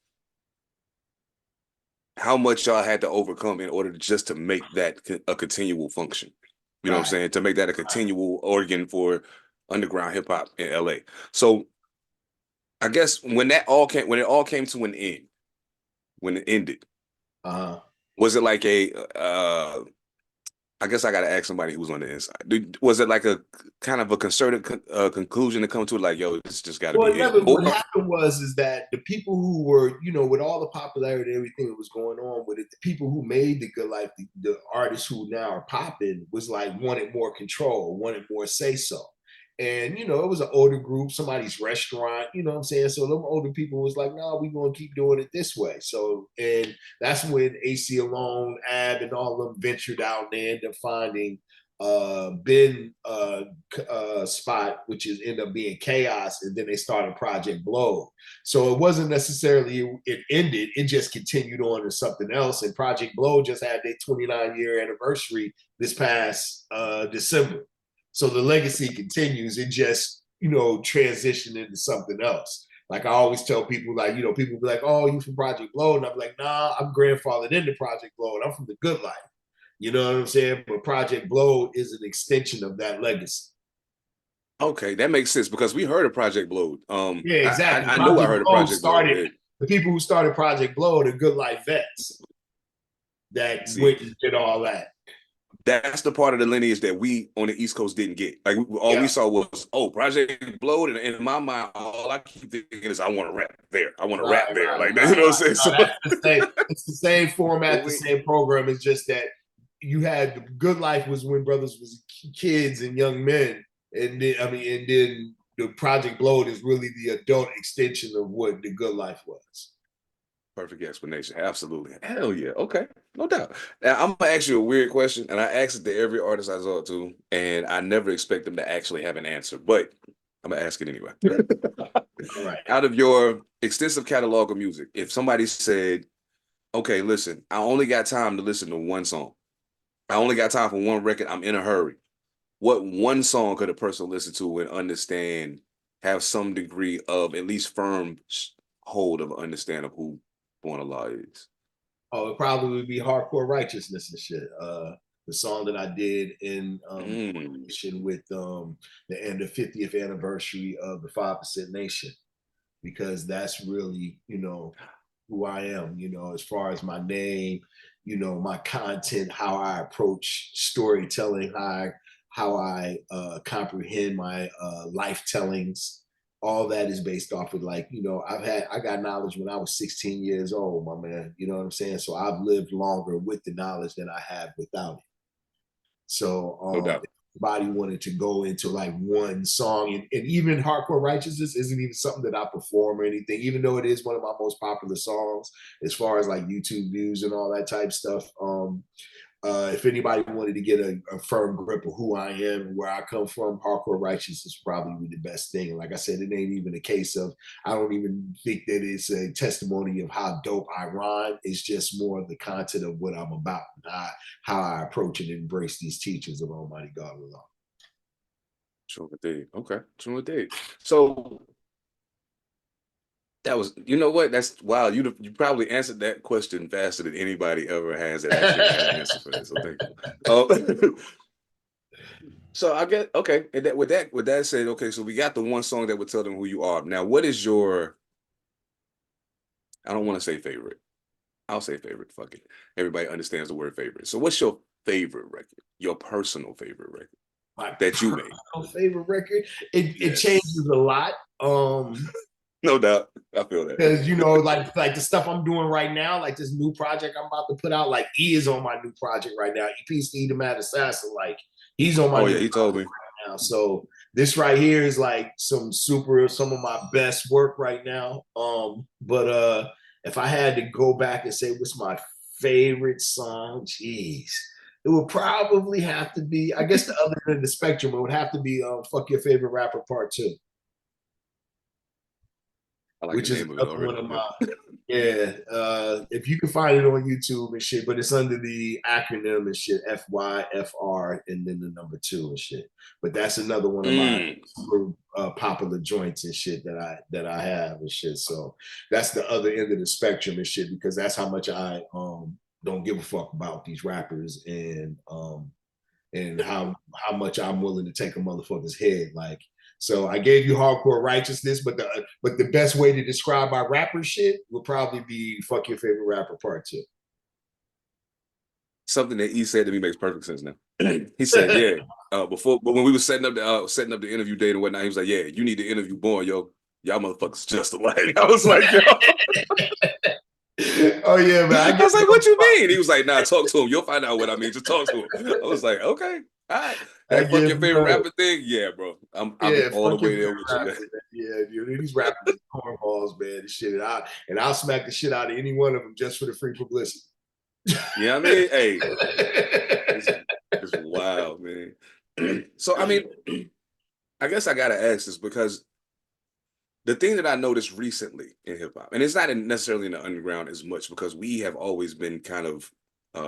Speaker 2: how much y'all had to overcome in order just to make that a continual function. You know what I'm
Speaker 1: Right.
Speaker 2: saying? To make that a continual organ for underground hip hop in LA. So I guess when it all came to an end, when it ended,
Speaker 1: Uh-huh.
Speaker 2: was it like a I guess I got to ask somebody who's on the inside. Was it like a kind of a concerted conclusion to come to, like, yo, this just got to be
Speaker 1: Well,
Speaker 2: it?
Speaker 1: never.
Speaker 2: Or,
Speaker 1: What happened was is that the people who were, with all the popularity and everything that was going on with it, the people who made the good life, the artists who now are popping, was like wanted more control, wanted more say so. And it was an older group, somebody's restaurant, you know what I'm saying? So them older people was like, no, we're gonna keep doing it this way. So, and that's when AC Alone, Ab, and all of them ventured out and they ended up finding Ben spot, which is end up being Chaos, and then they started Project Blow. So it wasn't necessarily it ended; it just continued on to something else. And Project Blow just had their 29-year anniversary this past December. So the legacy continues. It just transitioned into something else. Like I always tell people, like people be like, "Oh, you from Project Blow?" And I'm like, "Nah, I'm grandfathered into Project Blow, and I'm from the Good Life." You know what I'm saying? But Project Blow is an extension of that legacy.
Speaker 2: okay, that makes sense because we heard of Project Blow.
Speaker 1: Yeah, exactly.
Speaker 2: I knew I
Speaker 1: Project
Speaker 2: heard of
Speaker 1: Blow
Speaker 2: Project Blow.
Speaker 1: started,
Speaker 2: Yeah.
Speaker 1: the people who started Project Blow, the Good Life vets that
Speaker 2: See,
Speaker 1: went and did all that.
Speaker 2: that's the part of the lineage that we on the East Coast didn't get. Like all we
Speaker 1: Yeah.
Speaker 2: saw was, oh, Project Blow, and in my mind, all I keep thinking is, I want to rap there. I want to
Speaker 1: Right,
Speaker 2: rap there,
Speaker 1: right,
Speaker 2: like that. You
Speaker 1: right,
Speaker 2: know what I'm saying?
Speaker 1: right.
Speaker 2: So,
Speaker 1: No, that's the same. It's the same
Speaker 2: but
Speaker 1: format, the
Speaker 2: we,
Speaker 1: same program. It's just that you had the Good Life was when brothers was kids and young men, and then and then the Project Blow is really the adult extension of what the Good Life was.
Speaker 2: perfect explanation. Absolutely. Hell yeah. Okay. No doubt. Now I'm gonna ask you a weird question, and I ask it to every artist I talk to, and I never expect them to actually have an answer, but I'm gonna ask it anyway.
Speaker 1: All right.
Speaker 2: Out of your extensive catalog of music, if somebody said, okay, listen, I only got time to listen to one song. I only got time for one record. I'm in a hurry. What one song could a person listen to and understand, have some degree of at least firm hold of understand of who Born Allah is?
Speaker 1: Oh, it probably would be Hardcore Righteousness and shit. The song that I did in
Speaker 2: Mm.
Speaker 1: with the end of 50th anniversary of the 5% Nation, because that's really, who I am, as far as my name, my content, how I approach storytelling, how I comprehend my life tellings. All that is based off of, like, I got knowledge when I was 16 years old, my man. You know what I'm saying? So I've lived longer with the knowledge than I have without it. So
Speaker 2: No doubt.
Speaker 1: everybody wanted to go into like one song, and even Hardcore Righteousness isn't even something that I perform or anything, even though it is one of my most popular songs as far as like YouTube views and all that type stuff. If anybody wanted to get a firm grip of who I am and where I come from, Hardcore Righteousness is probably the best thing. And like I said, it ain't even a case of, I don't even think that it's a testimony of how dope I rhyme. It's just more of the content of what I'm about, and how I approach and embrace these teachings of Almighty God alone.
Speaker 2: True indeed. Okay. True indeed. So that was, you know what? That's wow. You probably answered that question faster than anybody ever has that actually had an answer for this. So thank you. So I get okay. And with that said, okay. So we got the one song that would tell them who you are. Now, what is your? I don't want to say favorite. I'll say favorite. Fuck it. Everybody understands the word favorite. So what's your favorite record? Your personal favorite record
Speaker 1: My
Speaker 2: that you made?
Speaker 1: favorite record, it
Speaker 2: Yes.
Speaker 1: changes a lot.
Speaker 2: No doubt. I feel that.
Speaker 1: Because like the stuff I'm doing right now, like this new project I'm about to put out, like E is on my new project right now. Peace to E the Mad Assassin, like he's on my
Speaker 2: Oh
Speaker 1: new
Speaker 2: yeah, he told
Speaker 1: project
Speaker 2: me.
Speaker 1: right now. So this right here is like some of my best work right now. But if I had to go back and say what's my favorite song, geez, it would probably have to be, I guess the other end of the spectrum, it would have to be Fuck Your Favorite Rapper Part 2,
Speaker 2: I like the
Speaker 1: which is
Speaker 2: name of it
Speaker 1: another one
Speaker 2: already.
Speaker 1: of
Speaker 2: Yeah.
Speaker 1: my Yeah, if you can find it on YouTube and shit, but it's under the acronym and shit, FYFR, and then the number 2 and shit. But that's another one of my
Speaker 2: Mm.
Speaker 1: super popular joints and shit that I have and shit. So that's the other end of the spectrum and shit, because that's how much I don't give a fuck about these rappers and how much I'm willing to take a motherfucker's head. Like, so I gave you hardcore righteousness, but the best way to describe my rapper shit would probably be fuck your favorite rapper part 2.
Speaker 2: Something that he said to me makes perfect sense now. He said, "Yeah, but when we were setting up the interview date and whatnot, he was like, yeah, you need to interview Born, yo. Y'all motherfuckers just alike." I was like, yo.
Speaker 1: Oh yeah, man.
Speaker 2: I was like, what you mean? He was like, nah, talk to him. You'll find out what I mean. Just talk to him. I was like, okay, all right. That fuck your favorite rapper thing? Yeah, bro. I'm all the way there with you, man.
Speaker 1: Yeah, these rappers are cornballs, man, and shit. And I'll smack the shit out of any one of them just for the free publicity.
Speaker 2: You know what I mean? Hey, it's wild, man. So, I mean, I guess I got to ask this because the thing that I noticed recently in hip hop, and it's not necessarily in the underground as much because we have always been kind of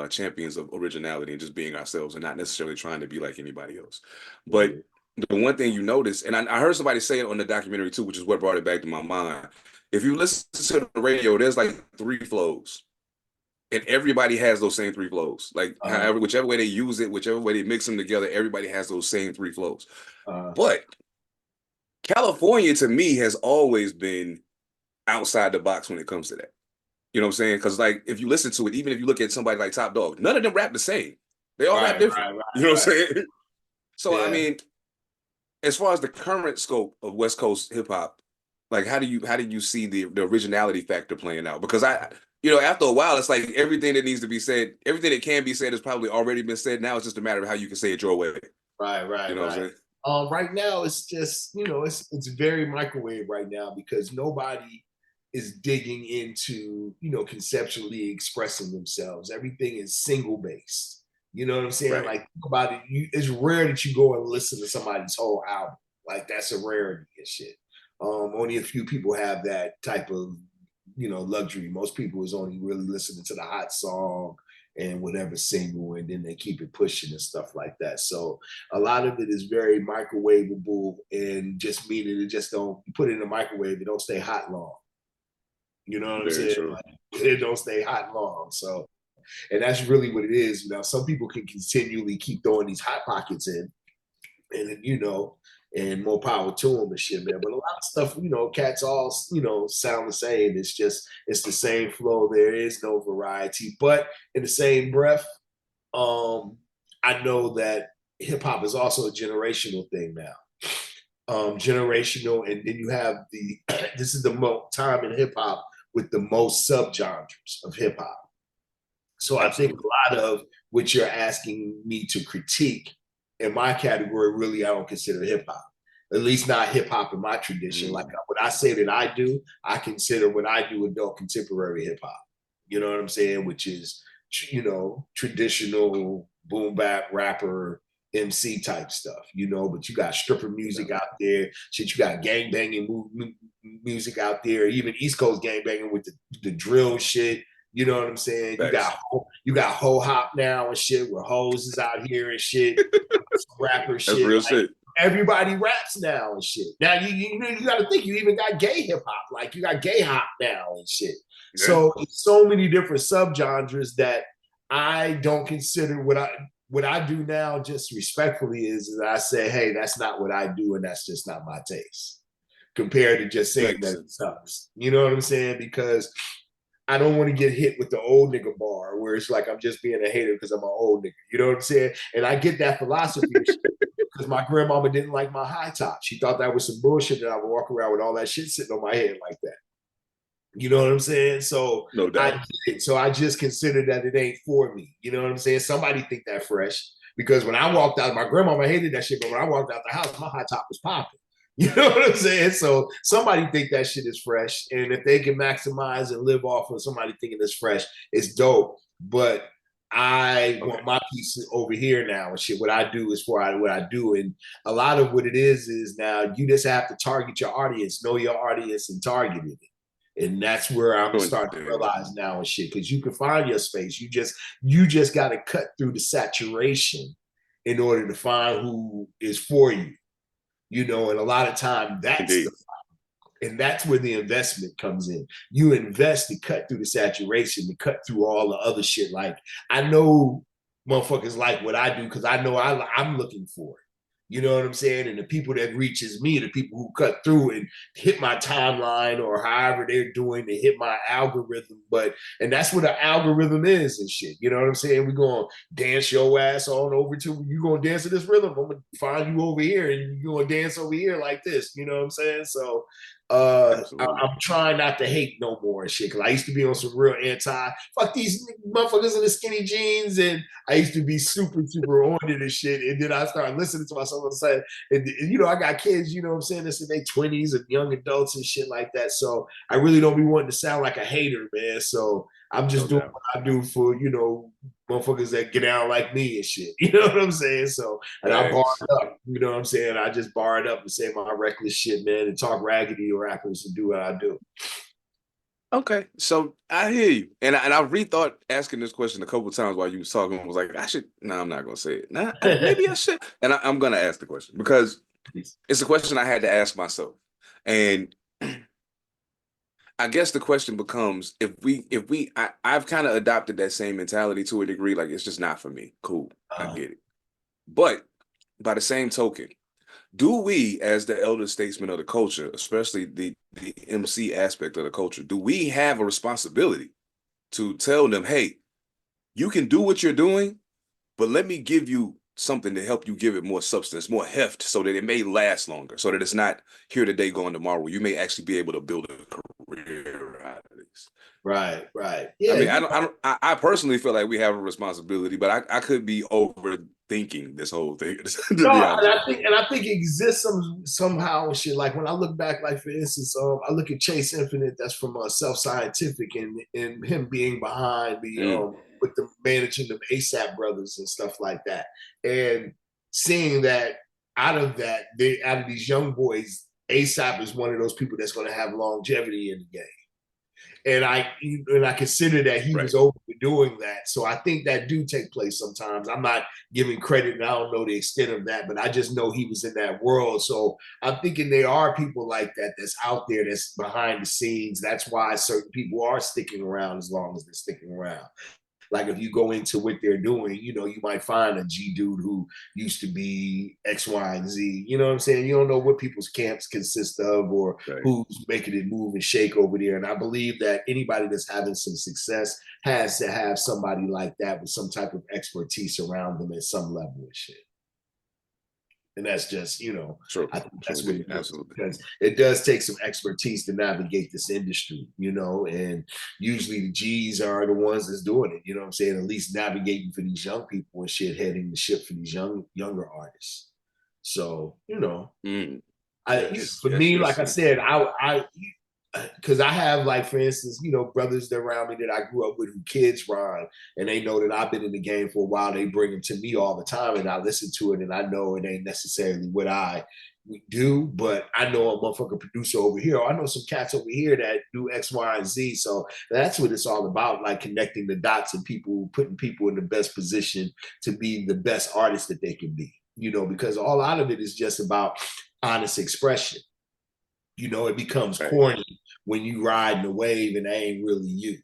Speaker 2: champions of originality and just being ourselves and not necessarily trying to be like anybody else. But the one thing you notice, and I heard somebody say it on the documentary too, which is what brought it back to my mind. If you listen to the radio, there's like 3 flows. And everybody has those same 3 flows. Like however, whichever way they use it, whichever way they mix them together, everybody has those same 3 flows. But California to me has always been outside the box when it comes to that. You know what I'm saying? Because like if you listen to it, even if you look at somebody like Top Dog, none of them rap the same. They all rap different. You know what I'm saying? So I mean, as far as the current scope of West Coast hip hop, like how do you see the originality factor playing out? Because after a while, it's like everything that needs to be said, everything that can be said has probably already been said. Now it's just a matter of how you can say it your way.
Speaker 1: Right.
Speaker 2: You know what I'm saying?
Speaker 1: Right now, it's just it's very microwave right now because nobody is digging into conceptually expressing themselves. Everything is single based. You know what I'm saying?
Speaker 2: Right.
Speaker 1: Like think about it. It's rare that you go and listen to somebody's whole album. Like that's a rarity and shit. Only a few people have that type of luxury. Most people is only really listening to the hot song and whatever single, and then they keep it pushing and stuff like that. So a lot of it is very microwavable and just meaning it just don't put it in the microwave, it don't stay hot long. You know what I'm saying? Like, it don't stay hot long. So, and that's really what it is. Some people can continually keep throwing these hot pockets in, and and more power to them and shit, man. But a lot of stuff, cats all, sound the same. It's the same flow. There is no variety. But in the same breath, I know that hip hop is also a generational thing now. Generational, and then you have this is the time in hip hop with the most subgenres of hip hop. So I think a lot of what you're asking me to critique in my category, really, I don't consider hip hop. At least not hip hop in my tradition. Like what I say that I do, I consider what I do adult contemporary hip hop. You know what I'm saying? Which is, traditional boom bap rapper MC type stuff. But you got stripper music out there. Shit, you got gang banging music out there. Even East Coast gang banging with the drill shit. You know what I'm saying? Thanks. You got ho hop now and shit, where hoes is out here and shit, rapper shit.
Speaker 2: That's real shit.
Speaker 1: Everybody raps now and shit. Now you got to think you even got gay hip hop, like you got gay hop now and shit. Yeah. So many different subgenres that I don't consider what I do now. Just respectfully is that I say, hey, that's not what I do, and that's just not my taste. Compared to just saying that it sucks. You know what I'm saying? Because I don't want to get hit with the old nigga bar where it's like I'm just being a hater because I'm an old nigga. You know what I'm saying? And I get that philosophy because my grandmama didn't like my high top. She thought that was some bullshit that I would walk around with all that shit sitting on my head like that. You know what I'm saying? So
Speaker 2: no doubt.
Speaker 1: I just consider that it ain't for me. You know what I'm saying? Somebody think that fresh because when I walked out, my grandmama hated that shit, but when I walked out the house, my high top was popping. You know what I'm saying? So somebody think that shit is fresh. And if they can maximize and live off of somebody thinking it's fresh, it's dope. But I want my piece over here now and shit. What I do is what I do. And a lot of what it is now you just have to target your audience, know your audience and target it. And that's where I'm starting to realize now and shit, because you can find your space. You just got to cut through the saturation in order to find who is for you. And a lot of time that's where the investment comes in. You invest to cut through the saturation, to cut through all the other shit. Like, I know motherfuckers like what I do because I know I'm looking for it. You know what I'm saying? And the people that reaches me, the people who cut through and hit my timeline or however they're doing to hit my algorithm. And that's what an algorithm is and shit. You know what I'm saying? We're going to dance your ass on over to, you going to dance to this rhythm. I'm going to find you over here and you're going to dance over here like this. You know what I'm saying? So I'm trying not to hate no more and shit, because I used to be on some real fuck these motherfuckers in the skinny jeans, and I used to be super on it and shit, and then I started listening to myself on the side, and I got kids, you know what I'm saying, that's in their 20s and young adults and shit like that, so I really don't be wanting to sound like a hater, man, so I'm just doing what I do for, motherfuckers that get out like me and shit. You know what I'm saying? So, and I bar it up. You know what I'm saying? I just bar it up and say my reckless shit, man, and talk raggedy or reckless and do what I do.
Speaker 2: Okay, so I hear you, and I rethought asking this question a couple of times while you was talking. I was like, I'm not gonna say it. Nah, maybe I should, and I'm gonna ask the question because it's a question I had to ask myself, and I guess the question becomes, I've kind of adopted that same mentality to a degree. Like, it's just not for me. Cool, I get it. But by the same token, do we, as the elder statesmen of the culture, especially the MC aspect of the culture, do we have a responsibility to tell them, hey, you can do what you're doing, but let me give you something to help you give it more substance, more heft, so that it may last longer, so that it's not here today, gone tomorrow. You may actually be able to build a career out of this.
Speaker 1: Right. Yeah.
Speaker 2: I mean, I personally feel like we have a responsibility, but I could be overthinking this whole thing.
Speaker 1: No, and I think it exists somehow and shit. Like when I look back, like for instance, I look at Chase Infinite, that's from Self Scientific, and him being behind the with the managing of ASAP brothers and stuff like that, and seeing that out of these young boys, ASAP is one of those people that's going to have longevity in the game. And I consider that he was overdoing that. So I think that do take place sometimes. I'm not giving credit, and I don't know the extent of that, but I just know he was in that world. So I'm thinking there are people like that that's out there, that's behind the scenes. That's why certain people are sticking around as long as they're sticking around. Like if you go into what they're doing, you might find a G dude who used to be X, Y, and Z. You know what I'm saying? You don't know what people's camps consist of or who's making it move and shake over there. And I believe that anybody that's having some success has to have somebody like that with some type of expertise around them at some level of shit. And that's just, I think that's what it is, because it does take some expertise to navigate this industry, and usually the G's are the ones that's doing it, you know what I'm saying? At least navigating for these young people and shit, heading the ship for these younger artists. So, me, like I said, because I have, like, for instance, brothers that around me that I grew up with who kids rhyme, and they know that I've been in the game for a while. They bring them to me all the time, and I listen to it, and I know it ain't necessarily what I do, but I know a motherfucking producer over here. I know some cats over here that do X, Y, and Z. So that's what it's all about, like connecting the dots and putting people in the best position to be the best artists that they can be, because all out of it is just about honest expression. It becomes corny when you ride the wave and that ain't really you.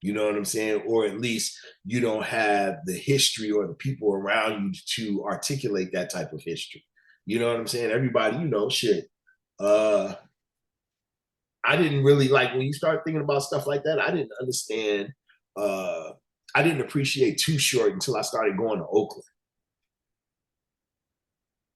Speaker 1: You know what I'm saying? Or at least you don't have the history or the people around you to articulate that type of history. You know what I'm saying? Everybody, shit. I didn't really like when you start thinking about stuff like that. I didn't understand. I didn't appreciate Too Short until I started going to Oakland.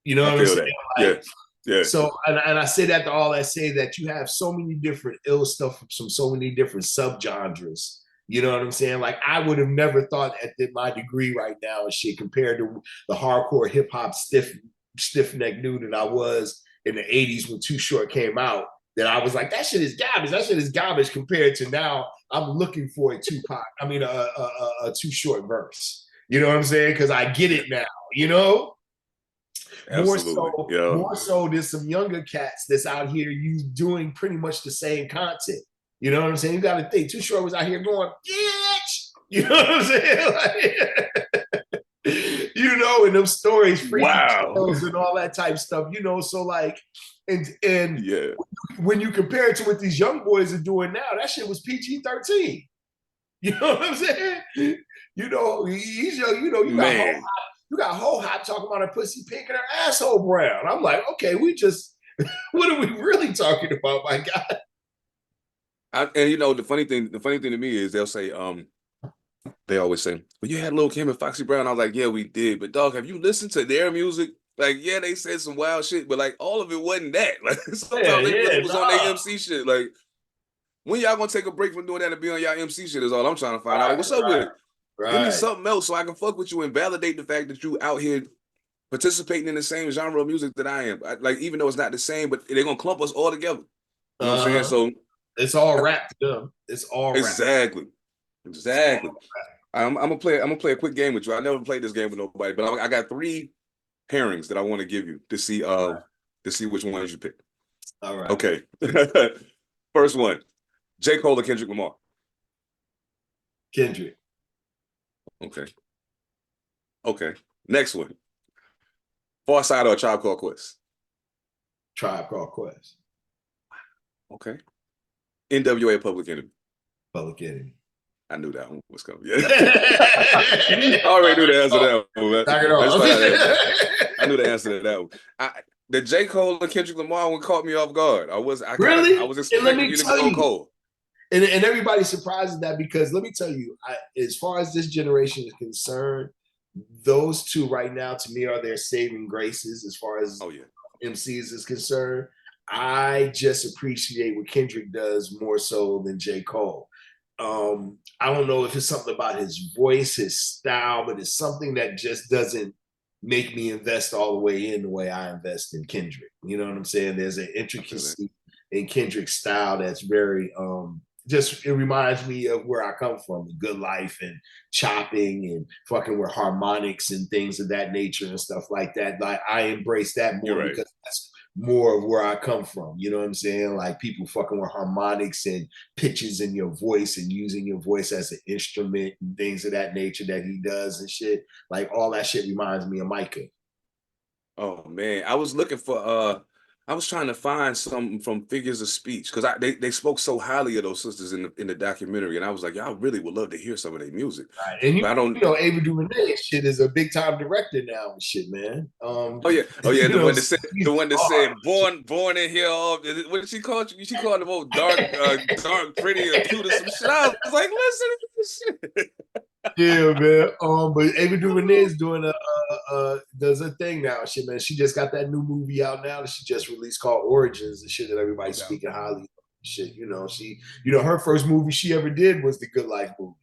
Speaker 1: You know what I'm saying? Like, yeah. So, and I say that to all that say that you have so many different ill stuff from so many different subgenres. You know what I'm saying? Like, I would have never thought at my degree right now and shit compared to the hardcore hip hop stiff neck dude that I was in the 80s when Too Short came out, that I was like, that shit is garbage. That shit is garbage compared to now I'm looking for a Too Short verse. You know what I'm saying? Because I get it now, More so, there's some younger cats that's out here doing pretty much the same content. You know what I'm saying? You got to think. Too Short was out here going, bitch. You know what I'm saying? Like, you know, and them stories, freaky
Speaker 2: Wow.
Speaker 1: tales and all that type of stuff. You know, so like, and
Speaker 2: Yeah.
Speaker 1: when you compare it to what these young boys are doing now, that shit was PG-13. You know what I'm saying? You know, he's young. You know,
Speaker 2: Man.
Speaker 1: you got whole hop talking about her pussy pink and her asshole brown. I'm like, okay, we just, what are we really talking about, my God?
Speaker 2: And you know, the funny thing to me is they'll say, they always say, well, you had Lil Kim and Foxy Brown. I was like, yeah, we did. But dog, have you listened to their music? Like, yeah, they said some wild shit, but like all of it wasn't that. Like sometimes they really was on their MC shit. Like, when y'all gonna take a break from doing that and be on y'all MC shit is all I'm trying to find out. Like, what's up with it? Give me something else so I can fuck with you and validate the fact that you out here participating in the same genre of music that I am. Like, even though it's not the same, but they're gonna clump us all together. You know what I'm saying? So
Speaker 1: it's all rap to them. It's all rap.
Speaker 2: Exactly. I'm gonna play a quick game with you. I never played this game with nobody, but I got 3 pairings that I want to give you to see which ones you pick.
Speaker 1: All right.
Speaker 2: Okay. First one, J. Cole or Kendrick Lamar?
Speaker 1: Kendrick.
Speaker 2: Okay. Next one, Pharcyde or Tribe Called Quest?
Speaker 1: Tribe Called Quest.
Speaker 2: Okay. NWA Public Enemy?
Speaker 1: Public Enemy.
Speaker 2: I knew that one was coming. Yeah. I already knew the answer to that one, man. I knew the answer to that one. The J. Cole and Kendrick Lamar one caught me off guard. I was expecting you to go Cole.
Speaker 1: And everybody's surprised at that because let me tell you, as far as this generation is concerned, those two right now to me are their saving graces as far as MCs is concerned. I just appreciate what Kendrick does more so than J. Cole. I don't know if it's something about his voice, his style, but it's something that just doesn't make me invest all the way in the way I invest in Kendrick. You know what I'm saying? There's an intricacy in Kendrick's style that's very just it reminds me of where I come from, the good life and chopping and fucking with harmonics and things of that nature and stuff like that. Like I embrace that more because that's more of where I come from. You know what I'm saying? Like people fucking with harmonics and pitches in your voice and using your voice as an instrument and things of that nature that he does and shit. Like all that shit reminds me of Micah.
Speaker 2: Oh man, I was looking for I was trying to find something from Figures of Speech because they spoke so highly of those sisters in the documentary, and I was like, y'all really would love to hear some of their music.
Speaker 1: Right. And you know, Ava DuVernay shit is a big time director now and shit, man.
Speaker 2: Oh yeah, the one that said born in here. What did she call you? She called them old dark, pretty, or cute or some shit. I was like, listen to this shit.
Speaker 1: Yeah, man. But Ava DuVernay is doing does a thing now, shit, man. She just got that new movie out now that she just released called Origins and shit that everybody's speaking highly of. Shit, you know, her first movie she ever did was the Good Life movie,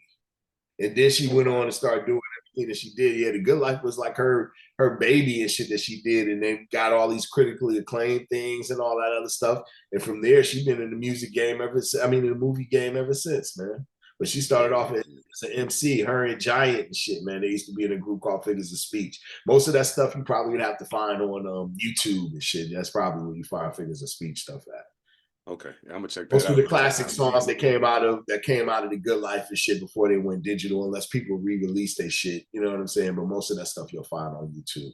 Speaker 1: and then she went on to start doing everything that she did. Yeah, the Good Life was like her baby and shit that she did, and then got all these critically acclaimed things and all that other stuff. And from there, she's been in the music game in the movie game ever since, man. But she started off as an MC, her and Giant and shit, man. They used to be in a group called Figures of Speech. Most of that stuff you probably would have to find on YouTube and shit. That's probably where you find Figures of Speech stuff at.
Speaker 2: Okay, I'm gonna check that
Speaker 1: Most
Speaker 2: out.
Speaker 1: of the classic songs that came out of the Good Life and shit before they went digital, unless people re-release their shit. You know what I'm saying? But most of that stuff you'll find on YouTube.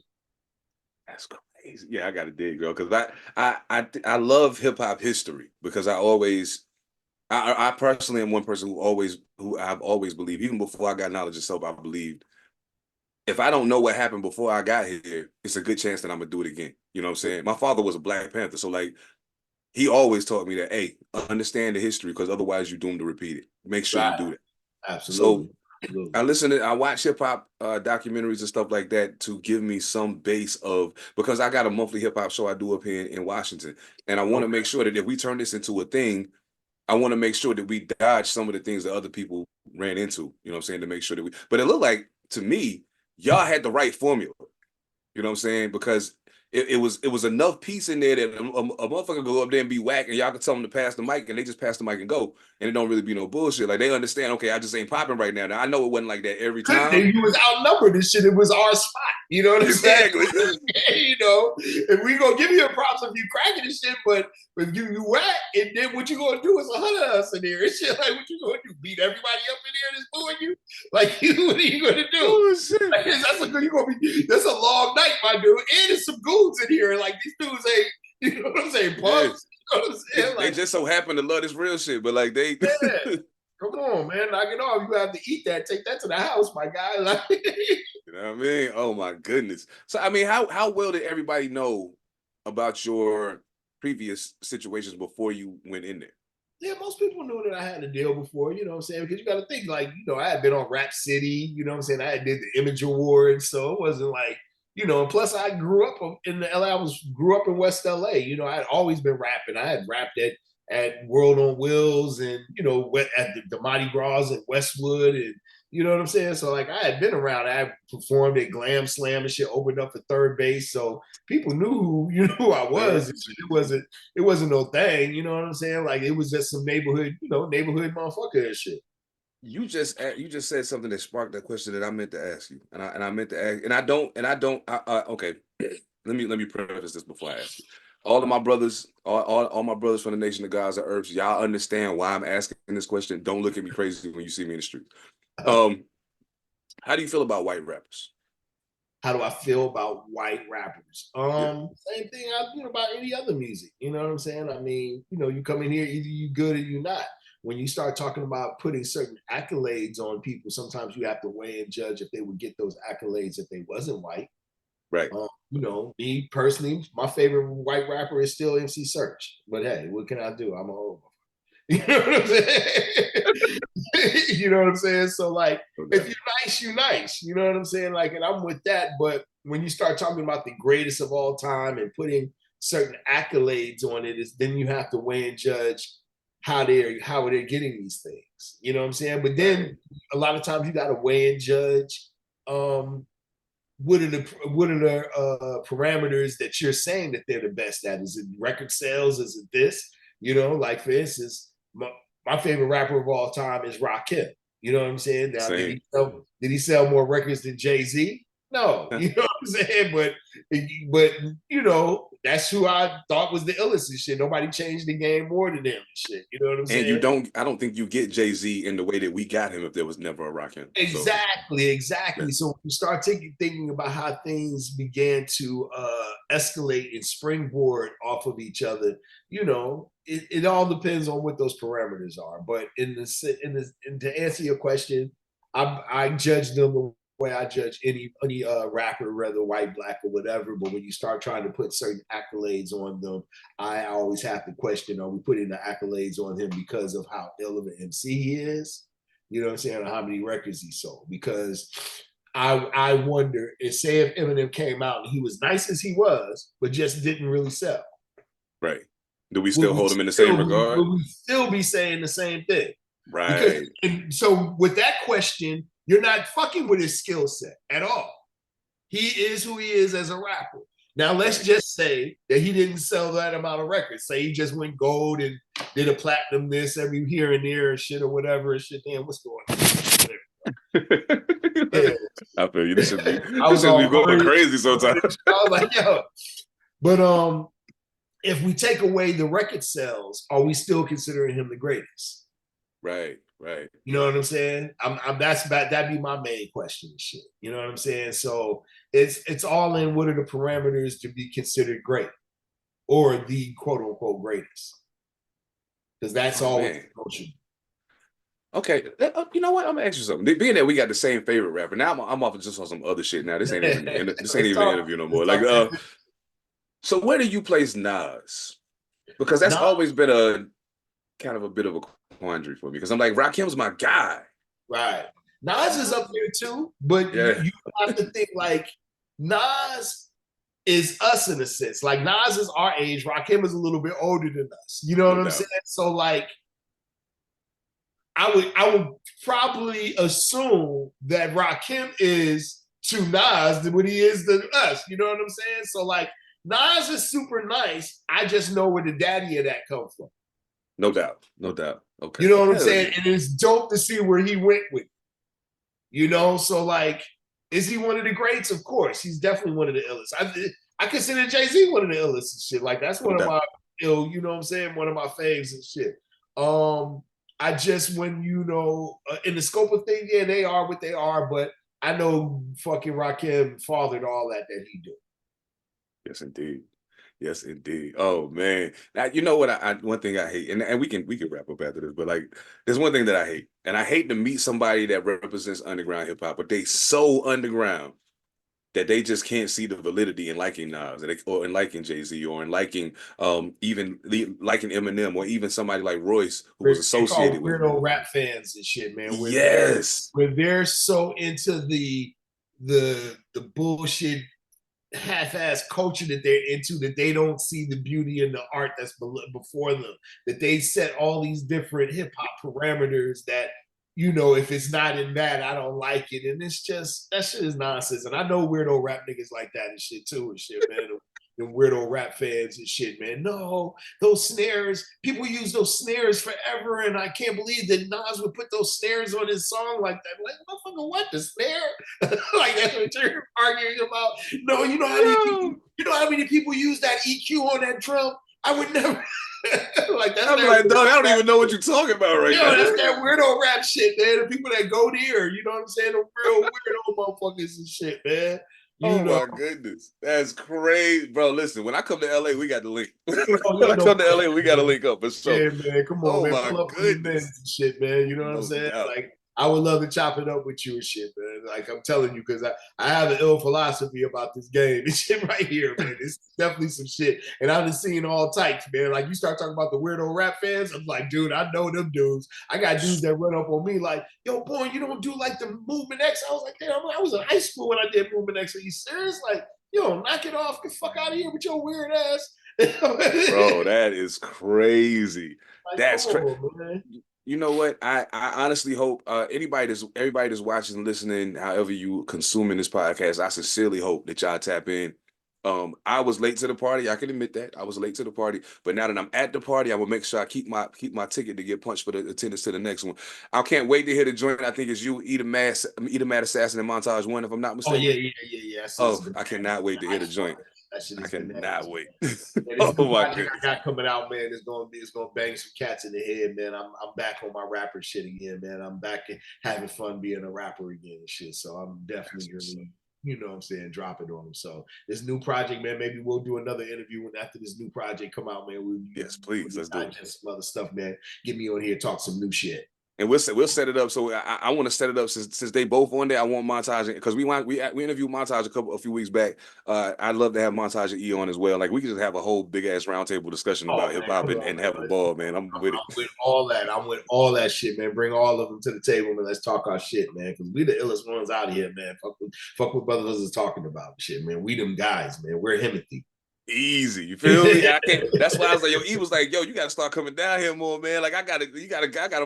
Speaker 2: That's crazy. Yeah, I gotta dig, girl, because I love hip hop history because I personally am one person who I've always believed, even before I got knowledge of self, I believed if I don't know what happened before I got here, it's a good chance that I'm gonna do it again. You know what I'm saying? My father was a Black Panther, so like he always taught me that, hey, understand the history because otherwise you're doomed to repeat it. Make sure you do that.
Speaker 1: Absolutely.
Speaker 2: So I watch hip hop documentaries and stuff like that to give me some base of, because I got a monthly hip hop show I do up here in Washington, and I want to make sure that if we turn this into a thing, I want to make sure that we dodge some of the things that other people ran into, you know what I'm saying, to make sure that but it looked like, to me, y'all had the right formula, you know what I'm saying? Because it was enough peace in there that a motherfucker go up there and be whack, and y'all can tell them to pass the mic, and they just pass the mic and go, and it don't really be no bullshit. Like they understand, okay, I just ain't popping right now. Now I know it wasn't like that every time.
Speaker 1: He was outnumbered and shit. It was our spot. You know what I'm saying? You know, if we gonna give you a props if you cracking and shit, but if you whack, and then what you gonna do is 100 of us in there and shit. Like what you gonna do? Beat everybody up in there that's booing you? Like what are you gonna do?
Speaker 2: Oh, shit.
Speaker 1: Like, that's a long night, my dude. And there's some goons in here. Like these dudes ain't, you know what I'm saying, punks. You know what I'm saying? Like,
Speaker 2: they just so happen to love this real shit, but like they
Speaker 1: come on, man, knock it off. You have to eat that. Take that to the house, my guy. Like,
Speaker 2: you know what I mean? Oh my goodness. So I mean, how well did everybody know about your previous situations before you went in there?
Speaker 1: Yeah, most people knew that I had a deal before, you know what I'm saying? Because you got to think, like, you know, I had been on Rap City, you know what I'm saying? I did the Image Awards, so it wasn't like, you know, and plus I grew up in the LA, grew up in West LA, you know, I had always been rapping. I had rapped at World on Wheels and, you know, at the Mardi Gras in Westwood and, you know what I'm saying? So like I had been around, I had performed at Glam Slam and shit, opened up for Third Base. So people knew who I was. It wasn't no thing, you know what I'm saying? Like it was just some neighborhood, you know, neighborhood motherfucker and shit.
Speaker 2: You just said something that sparked that question that I meant to ask you, and I meant to ask, and I don't. Okay, let me preface this before I ask you. All of my brothers, all my brothers from the Nation of Gods of Earth, y'all understand why I'm asking this question. Don't look at me crazy when you see me in the street. How do you feel about white rappers?
Speaker 1: How do I feel about white rappers? Same thing about any other music. You know what I'm saying? I mean, you know, you come in here, either you good or you not. When you start talking about putting certain accolades on people, sometimes you have to weigh and judge if they would get those accolades if they wasn't white.
Speaker 2: Right.
Speaker 1: You know, me personally, my favorite white rapper is still MC Search. But hey, what can I do? I'm a old. You know what I'm saying? You know what I'm saying? So like, if you're nice, you're nice. You know what I'm saying? Like, and I'm with that. But when you start talking about the greatest of all time and putting certain accolades on it, then you have to weigh and judge how they're getting these things. You know what I'm saying? But then a lot of times you got to weigh and judge. What are the parameters that you're saying that they're the best at? Is it record sales? Is it this? You know, like for instance, my favorite rapper of all time is Rakim. You know what I'm saying? Now, did he sell more records than Jay-Z? No, you know what I'm saying? But you know, that's who I thought was the illest and shit. Nobody changed the game more than them and shit. You know what I'm saying?
Speaker 2: And I don't think you get Jay-Z in the way that we got him if there was never a Rakim.
Speaker 1: Exactly.
Speaker 2: Yeah.
Speaker 1: So when you start thinking about how things began to escalate and springboard off of each other, you know, it all depends on what those parameters are. But to answer your question, I judge them the way I judge any rapper, whether white, black, or whatever. But when you start trying to put certain accolades on them, I always have to question: are we putting the accolades on him because of how ill of an MC he is? You know what I'm saying? Or how many records he sold? Because I wonder if, say, if Eminem came out and he was nice as he was, but just didn't really sell.
Speaker 2: Right. Do we still hold him in the same regard?
Speaker 1: Would we still be saying the same thing?
Speaker 2: Right.
Speaker 1: And so with that question, you're not fucking with his skill set at all. He is who he is as a rapper. Now let's just say that he didn't sell that amount of records. Say he just went gold and did a platinum this every here and there and shit or whatever and shit. Damn, what's going on?
Speaker 2: Yeah. I feel you. This should be going crazy sometimes.
Speaker 1: I was like, yo. But if we take away the record sales, are we still considering him the greatest?
Speaker 2: Right.
Speaker 1: You know what I'm saying? That'd be my main question and shit. You know what I'm saying? So it's all in what are the parameters to be considered great or the quote unquote greatest? Because that's all.
Speaker 2: Okay, you know what? I'm gonna ask you something. Being that we got the same favorite rapper, now I'm off just on some other shit. Now this ain't even an interview no more. Like, so where do you place Nas? Because that's always been a kind of a bit of a quandary for me. Because I'm like, Rakim's my guy.
Speaker 1: Right. Nas is up there too, but you have to think like Nas is us in a sense. Like Nas is our age. Rakim is a little bit older than us. You know what I'm saying? So like, I would probably assume that Rakim is to Nas what he is to us. You know what I'm saying? So like, Nas is super nice. I just know where the daddy of that comes from.
Speaker 2: No doubt. No doubt. Okay.
Speaker 1: You know what I'm
Speaker 2: Hell
Speaker 1: saying?
Speaker 2: yeah.
Speaker 1: And it's dope to see where he went with it. You know, so like, is he one of the greats? Of course, he's definitely one of the illest. I consider Jay-Z one of the illest and shit. Like that's
Speaker 2: No
Speaker 1: one of
Speaker 2: doubt.
Speaker 1: my you know what I'm saying? One of my faves and shit. I just when in the scope of things, yeah, they are what they are, but I know fucking Rakim fathered all that he did.
Speaker 2: Yes, indeed. Yes, indeed. Oh man. Now you know what one thing I hate, and we can wrap up after this, but like there's one thing that I hate. And I hate to meet somebody that represents underground hip hop, but they so underground that they just can't see the validity in liking Nas or in liking Jay-Z or in liking liking Eminem or even somebody like Royce who was
Speaker 1: They call
Speaker 2: associated with him.
Speaker 1: weirdo rap fans and shit, man.
Speaker 2: Yes.
Speaker 1: Where they're so into the bullshit half-ass culture that they're into that they don't see the beauty in the art that's before them. That they set all these different hip hop parameters that if it's not in that, I don't like it, and it's just that shit is nonsense. And I know weirdo rap niggas like that and shit too, and shit, man. The weirdo rap fans and shit, man. No, those snares, people use those snares forever, and I can't believe that Nas would put those snares on his song like that. Like, motherfucker, what the snare? Like that's what you're arguing about. No, you know how many people use that EQ on that drum? I would never. Like that's
Speaker 2: I'm like, dog, I don't even know what you're talking about right now.
Speaker 1: that's that weirdo rap shit, man. The people that go there, you know what I'm saying? The real weirdo motherfuckers and shit, man.
Speaker 2: Oh my goodness. That's crazy. Bro, listen, when I come to LA, we got to link.
Speaker 1: Oh,
Speaker 2: When
Speaker 1: yeah,
Speaker 2: I come to LA, we got to link up for sure.
Speaker 1: Yeah, man. Come on,
Speaker 2: Oh
Speaker 1: man.
Speaker 2: my
Speaker 1: Pull up for the men
Speaker 2: goodness.
Speaker 1: and shit, man. You know what I'm
Speaker 2: No
Speaker 1: saying?
Speaker 2: doubt.
Speaker 1: Like, I would love to chop it up with you and shit, man. Like, I'm telling you, because I have an ill philosophy about this game and shit right here, man. It's definitely some shit. And I've been seeing all types, man. Like, you start talking about the weirdo rap fans, I'm like, dude, I know them dudes. I got dudes that run up on me like, yo, boy, you don't do like the Movement X. I was like, damn, I was in high school when I did Movement X. Are you serious? Like, yo, knock it off. Get the fuck out of here with your weird ass.
Speaker 2: Bro, that is crazy.
Speaker 1: Like,
Speaker 2: That's
Speaker 1: come
Speaker 2: crazy.
Speaker 1: on, man.
Speaker 2: You know what? I honestly hope everybody that's watching and listening, however you consuming this podcast, I sincerely hope that y'all tap in. I was late to the party. I can admit that. I was late to the party. But now that I'm at the party, I will make sure I keep my ticket to get punched for the attendance to the next one. I can't wait to hear the joint. I think it's you, Eat a Mad Assassin and Montage One, if I'm not
Speaker 1: Oh
Speaker 2: mistaken.
Speaker 1: yeah.
Speaker 2: Oh, I cannot wait to hear the joint.
Speaker 1: That shit
Speaker 2: I
Speaker 1: is
Speaker 2: cannot
Speaker 1: bananas.
Speaker 2: wait.
Speaker 1: And this
Speaker 2: Oh
Speaker 1: new
Speaker 2: my
Speaker 1: project
Speaker 2: goodness.
Speaker 1: I got coming out, man, it's gonna bang some cats in the head, man. I'm back on my rapper shit again, man. I'm back and having fun being a rapper again and shit. So I'm definitely gonna, you know what I'm saying, drop it on them. So this new project, man, maybe we'll do another interview when after this new project come out, man.
Speaker 2: Yes, please. Let's do it.
Speaker 1: Digest some other stuff, man. Get me on here, talk some new shit.
Speaker 2: And we'll set it up. So I want to set it up since they both on there. I want Montage because we interviewed Montage a few weeks back. I'd love to have Montage and E on as well. Like we could just have a whole big ass roundtable discussion about hip hop and have a ball, man. I'm with it.
Speaker 1: I'm with all that. I'm with all that shit, man. Bring all of them to the table and let's talk our shit, man. Because we the illest ones out here, man. Fuck what brothers is talking about, shit, man. We them guys, man. We're Himothy.
Speaker 2: Easy, you feel me? I can't. That's why I was like, yo, he was like, yo, you gotta start coming down here more, man. Like I gotta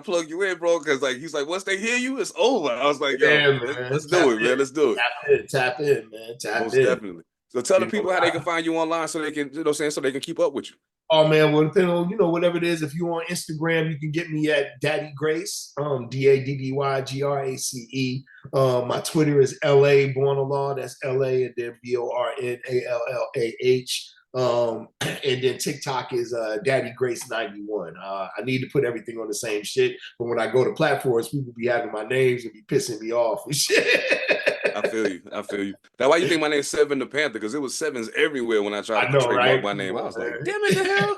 Speaker 2: plug you in, bro. Cause like he's like, once they hear you, it's over. I was like, yo,
Speaker 1: yeah,
Speaker 2: let's do it, man. Let's do
Speaker 1: it. Tap in, man.
Speaker 2: Most definitely. So tell the people how they can find you online so they can, so they can keep up with you.
Speaker 1: Oh man, well depending on whatever it is. If you on Instagram, you can get me at Daddy Grace, DADDYGRACE. My Twitter is LA Born a Law. That's LA and then BORNALLAH. And then TikTok is Daddy Grace 91. I need to put everything on the same shit, but when I go to platforms, people be having my names and be pissing me off and shit.
Speaker 2: I feel you. That's why you think my name's Seven Da Pantha, because it was sevens everywhere when I tried to trademark my name. I was like, damn it, the hell,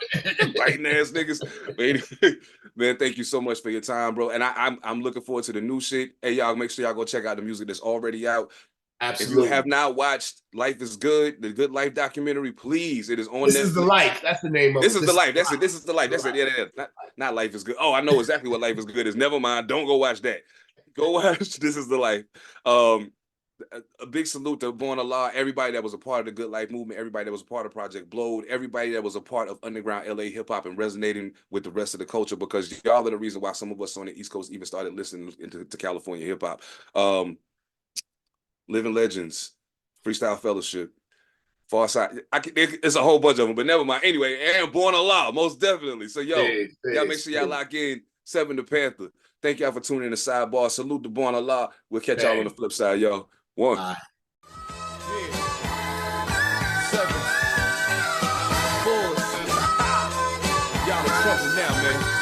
Speaker 2: biting ass niggas. But anyway, man, thank you so much for your time, bro. And I'm looking forward to the new shit. Hey, y'all, make sure y'all go check out the music that's already out.
Speaker 1: Absolutely.
Speaker 2: If you have not watched Life is Good, the Good Life documentary, please, it is on Netflix.
Speaker 1: This is the life. That's the name of it.
Speaker 2: This is the life. That's it. This is the life. That's it. Yeah. Not Life is Good. Oh, I know exactly what Life is Good is. Never mind. Don't go watch that. Go watch This is the Life. A big salute to Born Allah, everybody that was a part of the Good Life movement, everybody that was a part of Project Blowed, everybody that was a part of underground LA hip hop and resonating with the rest of the culture, because y'all are the reason why some of us on the East Coast even started listening to California hip hop. Living Legends, Freestyle Fellowship, Far Side. It's a whole bunch of them, but never mind. Anyway, and Born Allah, most definitely. So, yo, y'all make sure y'all lock in Seven Da Pantha. Thank y'all for tuning in to Side Barz. Salute to Born Allah. We'll catch y'all on the flip side, yo. One.
Speaker 3: Yeah.
Speaker 2: Seven. Boys. Y'all in trouble now, man.